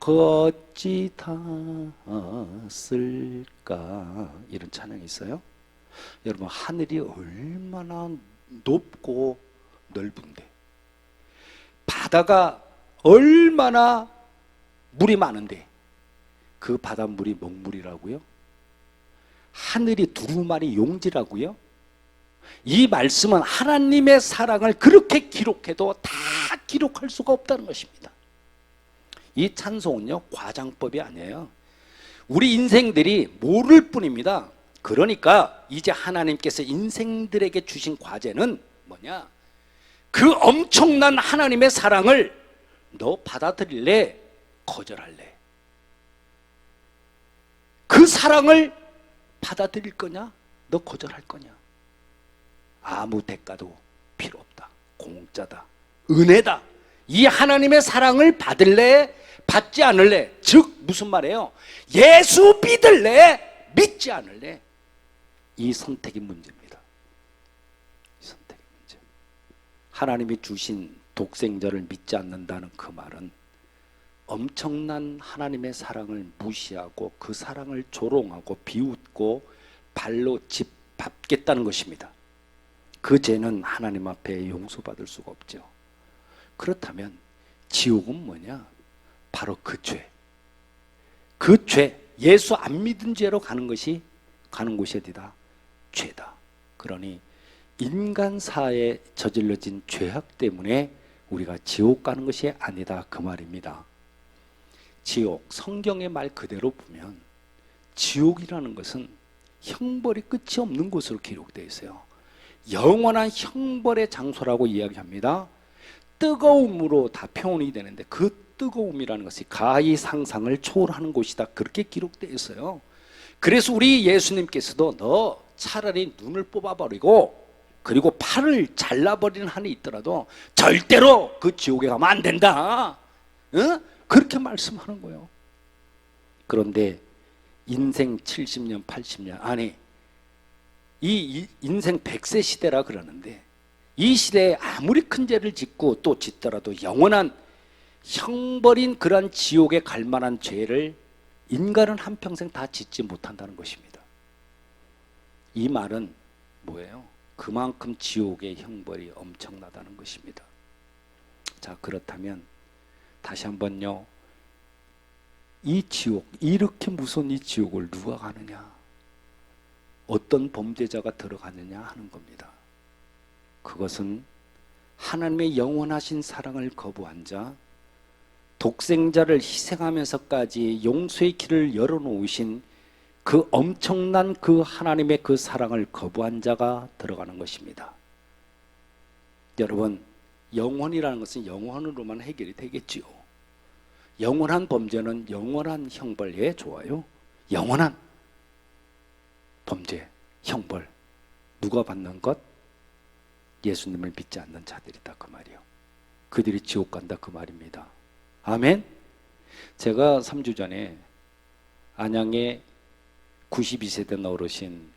어찌 닿았을까, 이런 찬양이 있어요. 여러분, 하늘이 얼마나 높고 넓은데, 바다가 얼마나 물이 많은데 그 바닷물이 먹물이라고요? 하늘이 두루마리 용지라고요? 이 말씀은 하나님의 사랑을 그렇게 기록해도 다 기록할 수가 없다는 것입니다. 이 찬송은요, 과장법이 아니에요. 우리 인생들이 모를 뿐입니다. 그러니까 이제 하나님께서 인생들에게 주신 과제는 뭐냐? 그 엄청난 하나님의 사랑을 너 받아들일래? 거절할래? 그 사랑을 받아들일 거냐? 너 거절할 거냐? 아무 대가도 필요 없다. 공짜다. 은혜다. 이 하나님의 사랑을 받을래? 받지 않을래? 즉 무슨 말이에요? 예수 믿을래? 믿지 않을래? 이 선택이 문제입니다. 이 선택이 문제. 하나님이 주신 독생자를 믿지 않는다는 그 말은 엄청난 하나님의 사랑을 무시하고 그 사랑을 조롱하고 비웃고 발로 짓밟겠다는 것입니다. 그 죄는 하나님 앞에 용서받을 수가 없죠. 그렇다면 지옥은 뭐냐? 바로 그 죄. 그 죄, 예수 안 믿은 죄로 가는 곳이 어디다? 죄다. 그러니 인간사에 저질러진 죄악 때문에 우리가 지옥 가는 것이 아니다, 그 말입니다. 지옥, 성경의 말 그대로 보면 지옥이라는 것은 형벌이 끝이 없는 곳으로 기록되어 있어요. 영원한 형벌의 장소라고 이야기합니다. 뜨거움으로 다 표현이 되는데 그 뜨거움이라는 것이 가히 상상을 초월하는 곳이다, 그렇게 기록되어 있어요. 그래서 우리 예수님께서도 너 차라리 눈을 뽑아버리고 그리고 팔을 잘라버리는 한이 있더라도 절대로 그 지옥에 가면 안 된다, 그렇게 말씀하는 거예요. 그런데 인생 70년, 80년, 아니 이 인생 100세 시대라 그러는데, 이 시대에 아무리 큰 죄를 짓고 또 짓더라도 영원한 형벌인 그러한 지옥에 갈 만한 죄를 인간은 한평생 다 짓지 못한다는 것입니다. 이 말은 뭐예요? 그만큼 지옥의 형벌이 엄청나다는 것입니다. 자, 그렇다면 다시 한번요, 이 지옥, 이렇게 무서운 이 지옥을 누가 가느냐, 어떤 범죄자가 들어가느냐 하는 겁니다. 그것은 하나님의 영원하신 사랑을 거부한 자, 독생자를 희생하면서까지 용서의 길을 열어놓으신 그 엄청난 그 하나님의 그 사랑을 거부한 자가 들어가는 것입니다. 여러분, 영원이라는 것은 영원으로만 해결이 되겠지요. 영원한 범죄는 영원한 형벌에 좋아요. 영원한 범죄, 형벌, 누가 받는 것? 예수님을 믿지 않는 자들이다 그 말이요. 그들이 지옥 간다 그 말입니다. 아멘. 제가 3주 전에 안양에 92세대 어르신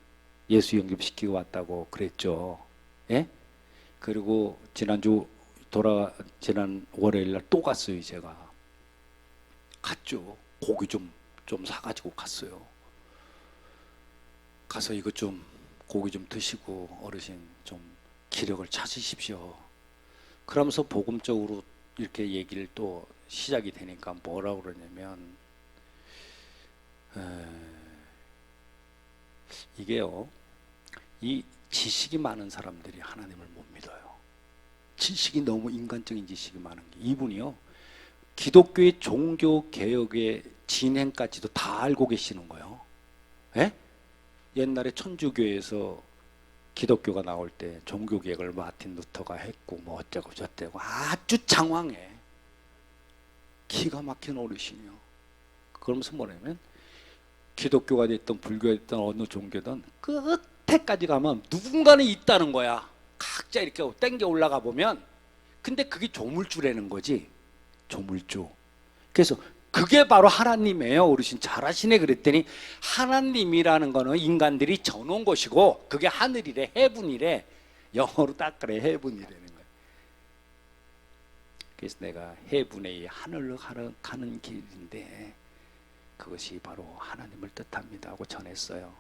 예수 영접시키고 왔다고 그랬죠. 예? 그리고 지난 월요일 날 또 갔어요. 제가 갔죠. 고기 좀 사가지고 갔어요. 가서 이거 좀 고기 좀 드시고 어르신 좀 기력을 찾으십시오. 그러면서 복음적으로 이렇게 얘기를 또 시작이 되니까 뭐라고 그러냐면, 이게요, 이 지식이 많은 사람들이 하나님을 못 믿어요. 지식이 너무 인간적인 지식이 많은 게, 이분이요 기독교의 종교 개혁의 진행까지도 다 알고 계시는 거예요. 예? 옛날에 천주교에서 기독교가 나올 때 종교 개혁을 마틴 루터가 했고 뭐 어쩌고 저쩌고 아주 장황해. 기가 막힌 어르신이요. 그러면서 뭐냐면, 기독교가 됐든 불교가 됐든 어느 종교든 끝에까지 가면 누군가는 있다는 거야. 각자 이렇게 땡겨 올라가 보면. 근데 그게 조물주라는 거지. 조물주. 그래서 그게 바로 하나님이에요. 어르신 잘하시네. 그랬더니 하나님이라는 거는 인간들이 정놓은 것이고 그게 하늘이래, 해분이래. 영어로 딱 그래, 해분이라는 거예요. 그래서 내가 해분의 하늘로 가는 길인데 그것이 바로 하나님을 뜻합니다 하고 전했어요.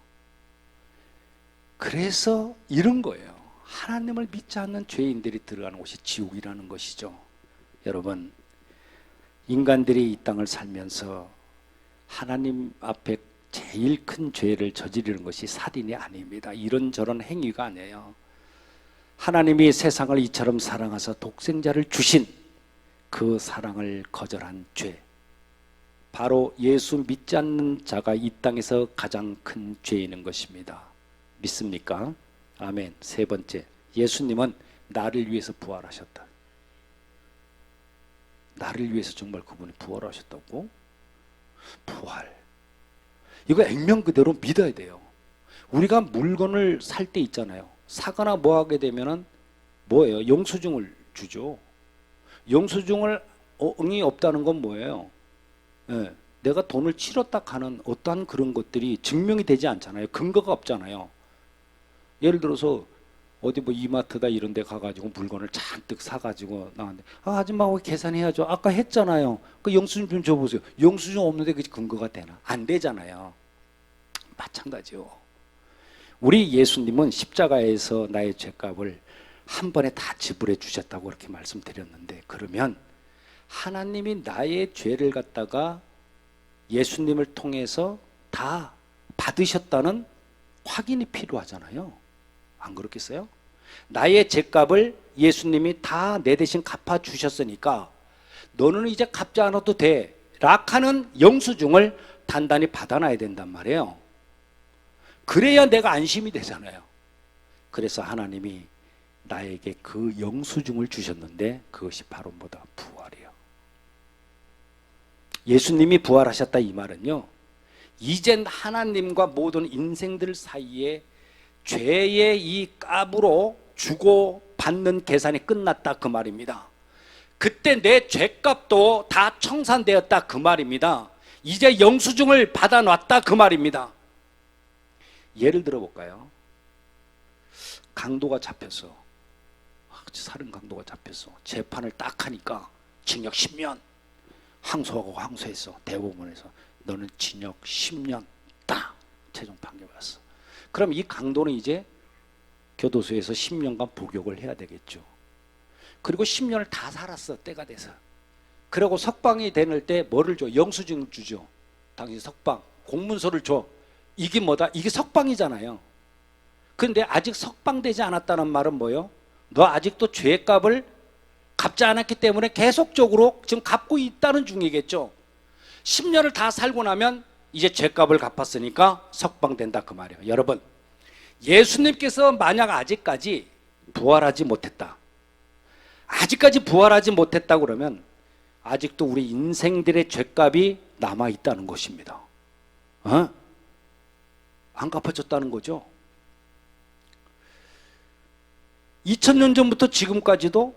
그래서 이런 거예요. 하나님을 믿지 않는 죄인들이 들어가는 곳이 지옥이라는 것이죠. 여러분, 인간들이 이 땅을 살면서 하나님 앞에 제일 큰 죄를 저지르는 것이 살인이 아닙니다. 이런저런 행위가 아니에요. 하나님이 세상을 이처럼 사랑하사 독생자를 주신 그 사랑을 거절한 죄, 바로 예수 믿지 않는 자가 이 땅에서 가장 큰 죄인 것입니다. 믿습니까? 아멘. 세 번째, 예수님은 나를 위해서 부활하셨다. 나를 위해서 정말 그분이 부활하셨다고? 부활, 이거 액면 그대로 믿어야 돼요. 우리가 물건을 살 때 있잖아요. 사거나 뭐 하게 되면은 뭐예요? 영수증을 주죠. 영수증을 응이 없다는 건 뭐예요? 예, 내가 돈을 치렀다 하는 어떠한 그런 것들이 증명이 되지 않잖아요. 근거가 없잖아요. 예를 들어서 어디 뭐 이마트다 이런 데 가가지고 물건을 잔뜩 사가지고 나왔는데, 아줌마 계산해야죠. 아까 했잖아요. 그 영수증 좀 줘보세요. 영수증 없는데 그 근거가 되나? 안 되잖아요. 마찬가지요. 우리 예수님은 십자가에서 나의 죄값을 한 번에 다 지불해 주셨다고 그렇게 말씀드렸는데, 그러면 하나님이 나의 죄를 갖다가 예수님을 통해서 다 받으셨다는 확인이 필요하잖아요. 안 그렇겠어요? 나의 죄값을 예수님이 다 내 대신 갚아주셨으니까 너는 이제 갚지 않아도 돼 락하는 영수증을 단단히 받아놔야 된단 말이에요. 그래야 내가 안심이 되잖아요. 그래서 하나님이 나에게 그 영수증을 주셨는데 그것이 바로 뭐다? 부활이에요. 예수님이 부활하셨다 이 말은요, 이젠 하나님과 모든 인생들 사이에 죄의 이 값으로 주고 받는 계산이 끝났다 그 말입니다. 그때 내 죄값도 다 청산되었다 그 말입니다. 이제 영수증을 받아놨다 그 말입니다. 예를 들어 볼까요? 강도가 잡혔어. 살인 강도가 잡혔어. 재판을 딱 하니까 징역 10년. 항소하고 항소했어. 대법원에서 너는 징역 10년 딱 최종 판결 받았어. 그럼 이 강도는 이제 교도소에서 10년간 복역을 해야 되겠죠. 그리고 10년을 다 살았어. 때가 돼서. 그리고 석방이 되는 때 뭐를 줘? 영수증 주죠. 당신 석방 공문서를 줘. 이게 뭐다? 이게 석방이잖아요. 근데 아직 석방되지 않았다는 말은 뭐예요? 너 아직도 죄값을 갚지 않았기 때문에 계속적으로 지금 갚고 있다는 중이겠죠. 10년을 다 살고 나면 이제 죄값을 갚았으니까 석방된다 그 말이에요. 여러분, 예수님께서 만약 아직까지 부활하지 못했다, 아직까지 부활하지 못했다 그러면 아직도 우리 인생들의 죄값이 남아있다는 것입니다. 안 갚아졌다는 거죠. 2000년 전부터 지금까지도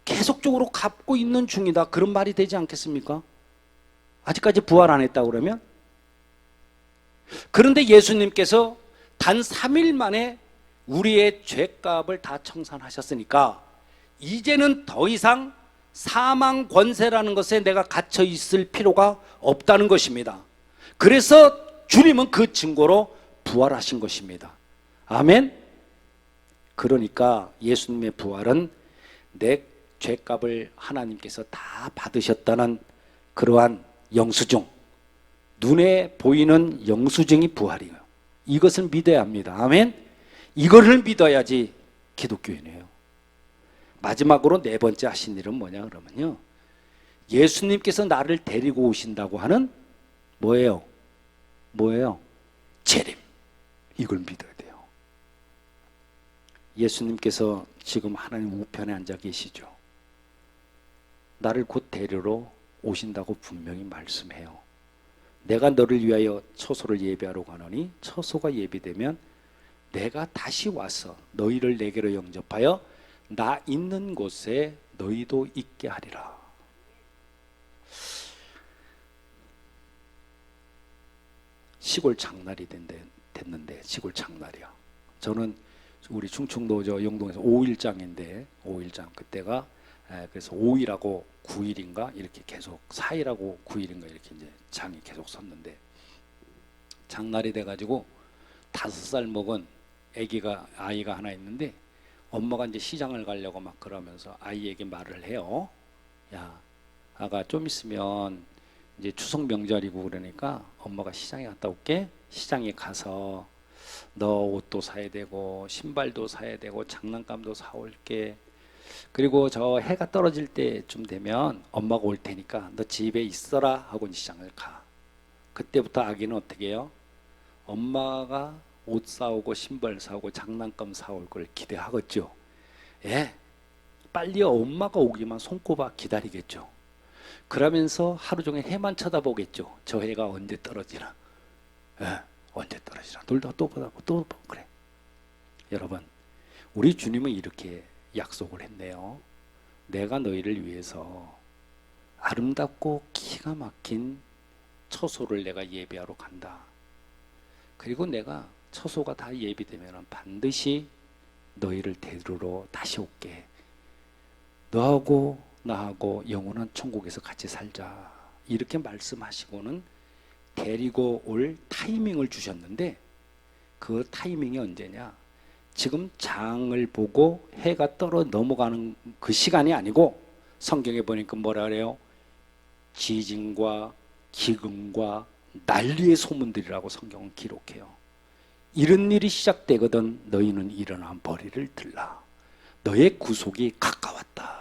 계속적으로 갚고 있는 중이다, 그런 말이 되지 않겠습니까? 아직까지 부활 안 했다 그러면. 그런데 예수님께서 단 3일 만에 우리의 죄값을 다 청산하셨으니까 이제는 더 이상 사망 권세라는 것에 내가 갇혀 있을 필요가 없다는 것입니다. 그래서 주님은 그 증거로 부활하신 것입니다. 아멘. 그러니까 예수님의 부활은 내 죄값을 하나님께서 다 받으셨다는 그러한 영수증, 눈에 보이는 영수증이 부활이에요. 이것을 믿어야 합니다. 아멘. 이거를 믿어야지 기독교인이에요. 마지막으로 네 번째 하신 일은 뭐냐 그러면요, 예수님께서 나를 데리고 오신다고 하는 뭐예요? 재림. 이걸 믿어야 돼요. 예수님께서 지금 하나님 우편에 앉아 계시죠. 나를 곧 데리러 오신다고 분명히 말씀해요. 내가 너를 위하여 처소를 예비하러 가노니 처소가 예비되면 내가 다시 와서 너희를 내게로 영접하여 나 있는 곳에 너희도 있게 하리라. 시골 장날이 됐는데, 시골 장날이야. 저는 우리 충청도 저 영동에서 5일장인데 5일장 그때가 그래서 5일하고 9일인가 이렇게 계속 4일하고 9일인가 이렇게 이제 장이 계속 섰는데, 장날이 돼가지고 5살 먹은 아이가 하나 있는데 엄마가 이제 시장을 가려고 막 그러면서 아이에게 말을 해요. 야, 아가 좀 있으면 이제 추석 명절이고 그러니까 엄마가 시장에 갔다 올게. 시장에 가서 너 옷도 사야 되고 신발도 사야 되고 장난감도 사올게. 그리고 저 해가 떨어질 때쯤 되면 엄마가 올 테니까 너 집에 있어라 하고 시장을 가. 그때부터 아기는 어떻게 해요? 엄마가 옷 사오고 신발 사오고 장난감 사올 걸 기대하겠죠. 예, 빨리 엄마가 오기만 손꼽아 기다리겠죠. 그러면서 하루 종일 해만 쳐다보겠죠. 저 해가 언제 떨어지나. 예, 언제 떨어지나. 놀다가 또 보다가 또 보고 그래. 여러분, 우리 주님은 이렇게 약속을 했네요. 내가 너희를 위해서 아름답고 기가 막힌 처소를 내가 예비하러 간다. 그리고 내가 처소가 다 예비되면 반드시 너희를 데리러 다시 올게. 너하고 나하고 영원한 천국에서 같이 살자. 이렇게 말씀하시고는 데리고 올 타이밍을 주셨는데, 그 타이밍이 언제냐? 지금 장을 보고 해가 넘어가는 그 시간이 아니고, 성경에 보니까 뭐라 그래요? 지진과 기근과 난리의 소문들이라고 성경은 기록해요. 이런 일이 시작되거든 너희는 일어나 머리를 들라. 너의 구속이 가까웠다.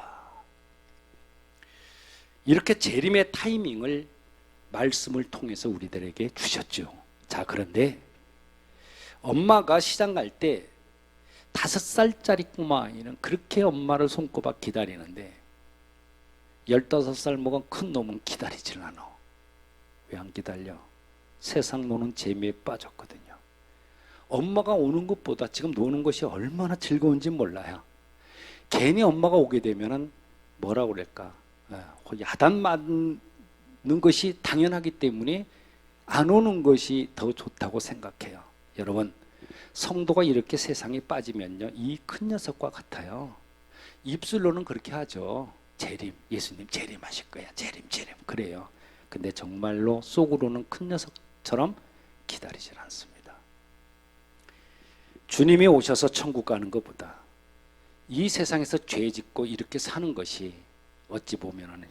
이렇게 재림의 타이밍을 말씀을 통해서 우리들에게 주셨죠. 자, 그런데 엄마가 시장 갈 때 5살짜리 꼬마 아이는 그렇게 엄마를 손꼽아 기다리는데 15살 먹은 큰 놈은 기다리질 않아. 왜 안 기다려? 세상 노는 재미에 빠졌거든요. 엄마가 오는 것보다 지금 노는 것이 얼마나 즐거운지 몰라요. 괜히 엄마가 오게 되면은 뭐라고 그럴까? 야단만 것이 당연하기 때문에 안 오는 것이 더 좋다고 생각해요. 여러분, 성도가 이렇게 세상에 빠지면요, 이 큰 녀석과 같아요. 입술로는 그렇게 하죠. 재림, 예수님 재림하실 거야. 재림 그래요. 근데 정말로 속으로는 큰 녀석처럼 기다리질 않습니다. 주님이 오셔서 천국 가는 것보다 이 세상에서 죄 짓고 이렇게 사는 것이 어찌 보면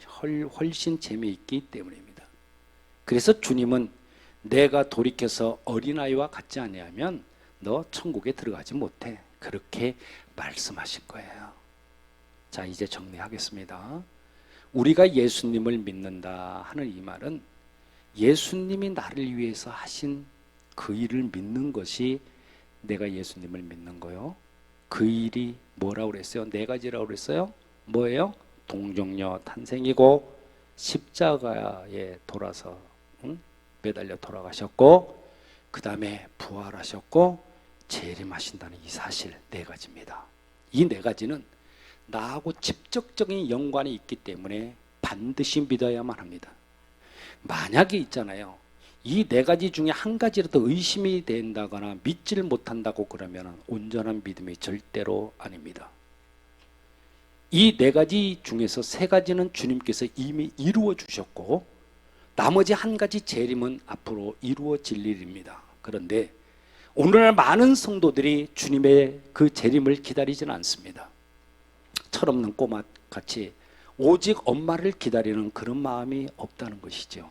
훨씬 재미있기 때문입니다. 그래서 주님은 내가 돌이켜서 어린아이와 같지 아니하면 너 천국에 들어가지 못해, 그렇게 말씀하실 거예요. 자, 이제 정리하겠습니다. 우리가 예수님을 믿는다 하는 이 말은 예수님이 나를 위해서 하신 그 일을 믿는 것이 내가 예수님을 믿는 거요. 그 일이 뭐라고 그랬어요? 네 가지라고 그랬어요. 뭐예요? 동정녀 탄생이고 십자가에 돌아서 매달려 돌아가셨고, 그 다음에 부활하셨고 재림하신다는 이 사실 네 가지입니다. 이 네 가지는 나하고 직접적인 연관이 있기 때문에 반드시 믿어야만 합니다. 만약에 있잖아요, 이 네 가지 중에 한 가지라도 의심이 된다거나 믿지를 못한다고 그러면 온전한 믿음이 절대로 아닙니다. 이 네 가지 중에서 세 가지는 주님께서 이미 이루어 주셨고, 나머지 한 가지 재림은 앞으로 이루어질 일입니다. 그런데 오늘날 많은 성도들이 주님의 그 재림을 기다리지는 않습니다. 철없는 꼬마같이 오직 엄마를 기다리는 그런 마음이 없다는 것이죠.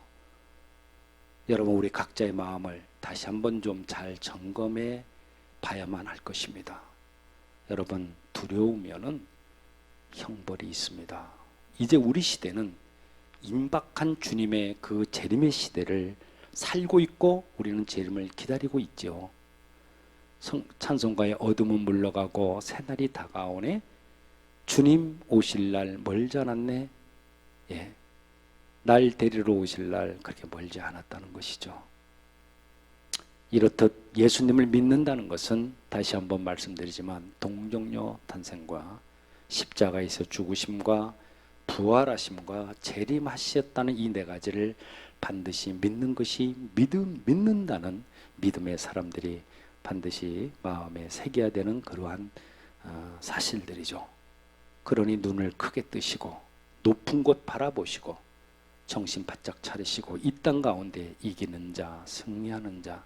여러분, 우리 각자의 마음을 다시 한번 좀 잘 점검해 봐야만 할 것입니다. 여러분, 두려우면은 형벌이 있습니다. 이제 우리 시대는 임박한 주님의 그 재림의 시대를 살고 있고 우리는 재림을 기다리고 있죠. 찬송가의 어둠은 물러가고 새날이 다가오네, 주님 오실 날 멀지 않았네. 예, 날 데리러 오실 날 그렇게 멀지 않았다는 것이죠. 이렇듯 예수님을 믿는다는 것은 다시 한번 말씀드리지만 동정녀 탄생과 십자가에서 죽으심과 부활하심과 재림하셨다는 이 네 가지를 반드시 믿는 것이 믿는다는 믿음의 사람들이 반드시 마음에 새겨야 되는 그러한 사실들이죠. 그러니 눈을 크게 뜨시고 높은 곳 바라보시고 정신 바짝 차리시고 이 땅 가운데 이기는 자, 승리하는 자,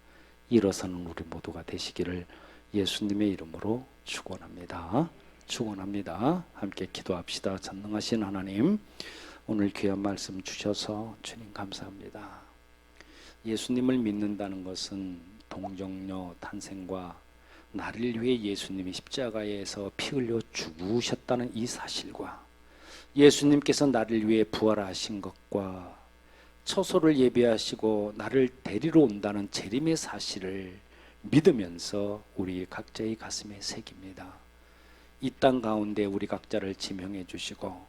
일어서는 우리 모두가 되시기를 예수님의 이름으로 축원합니다. 축원합니다. 함께 기도합시다. 전능하신 하나님, 오늘 귀한 말씀 주셔서 주님 감사합니다. 예수님을 믿는다는 것은 동정녀 탄생과 나를 위해 예수님이 십자가에서 피 흘려 죽으셨다는 이 사실과 예수님께서 나를 위해 부활하신 것과 처소를 예비하시고 나를 데리러 온다는 재림의 사실을 믿으면서 우리 각자의 가슴에 새깁니다. 이 땅 가운데 우리 각자를 지명해 주시고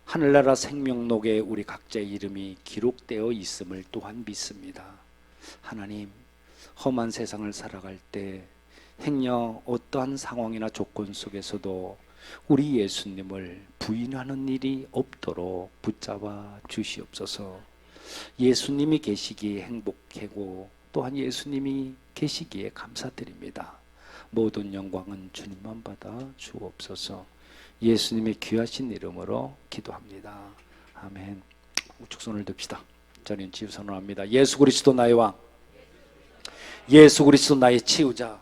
하늘나라 생명록에 우리 각자의 이름이 기록되어 있음을 또한 믿습니다. 하나님, 험한 세상을 살아갈 때 행여 어떠한 상황이나 조건 속에서도 우리 예수님을 부인하는 일이 없도록 붙잡아 주시옵소서. 예수님이 계시기에 행복하고 또한 예수님이 계시기에 감사드립니다. 모든 영광은 주님만 받아 주옵소서. 예수님의 귀하신 이름으로 기도합니다. 아멘. 우측 손을 듭시다. 저는 치유 선언합니다. 예수 그리스도 나의 왕, 예수 그리스도 나의 치유자,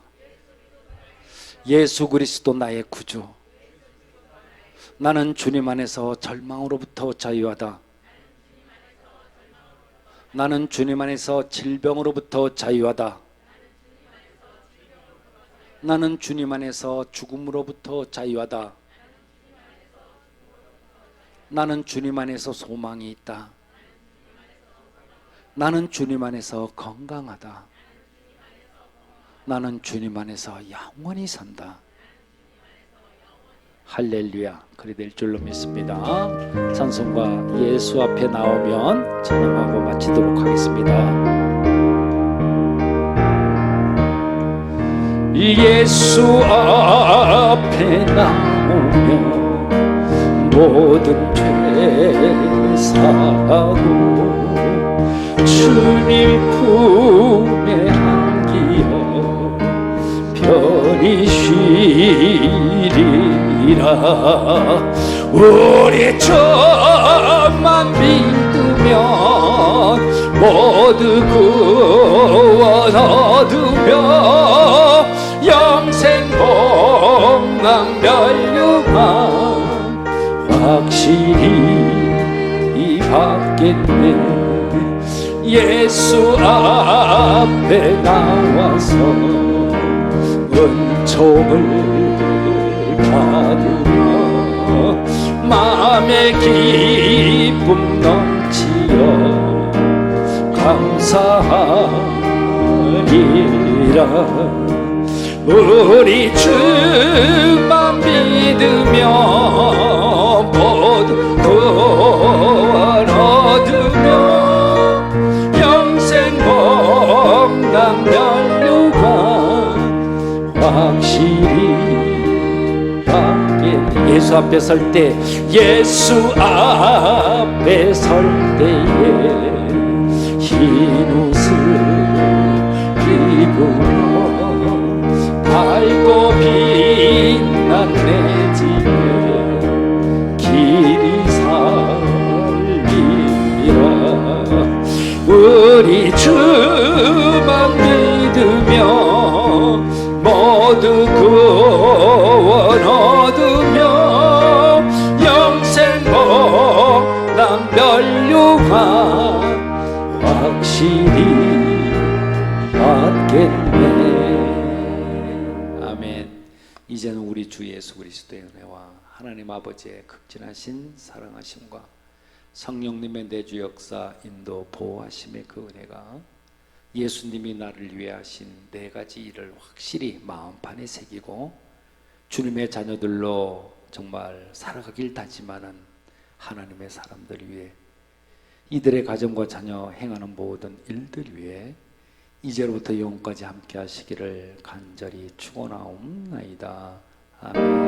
예수 그리스도 나의 구주. 나는 주님 안에서 절망으로부터 자유하다. 나는 주님 안에서 질병으로부터 자유하다. 나는 주님 안에서 죽음으로부터 자유하다. 나는 주님 안에서 소망이 있다. 나는 주님 안에서 건강하다. 나는 주님 안에서 영원히 산다. 할렐루야. 그리 될 줄로 믿습니다. 찬송가 예수 앞에 나오면 찬양하고 마치도록 하겠습니다. 예수 앞에 나오면 모든 죄 사고 주님 품에 안기어 편히 쉬리라. 우리 주만 믿으면 모두 구원 얻으며 영생 복락 멸류관 확실히 받겠네. 예수 앞에 나와서 은총을 받으며 마음의 기쁨 넘치어 감사하리라. 우리 주만 믿으며 모두 구원 얻으며 영생 복락 멸류관 확실히 받겠네. 예수 앞에 설 때, 예수 앞에 설 때에 흰 옷을 입으며 밝고 빛난 내 집에 길이 살리라. 우리 주만 믿으며 모두 구원 얻으며 영생 복락 멸류관 확실히 받겠네. 아멘. 이제는 우리 주 예수 그리스도의 은혜와 하나님 아버지의 극진하신 사랑하심과 성령님의 내주 역사 인도 보호하심의 그 은혜가 예수님이 나를 위해 하신 네 가지 일을 확실히 마음판에 새기고 주님의 자녀들로 정말 살아가길 다짐하는 하나님의 사람들 위해 이들의 가정과 자녀 행하는 모든 일들 위해 이제로부터 영원까지 함께 하시기를 간절히 축원하옵나이다. 아멘.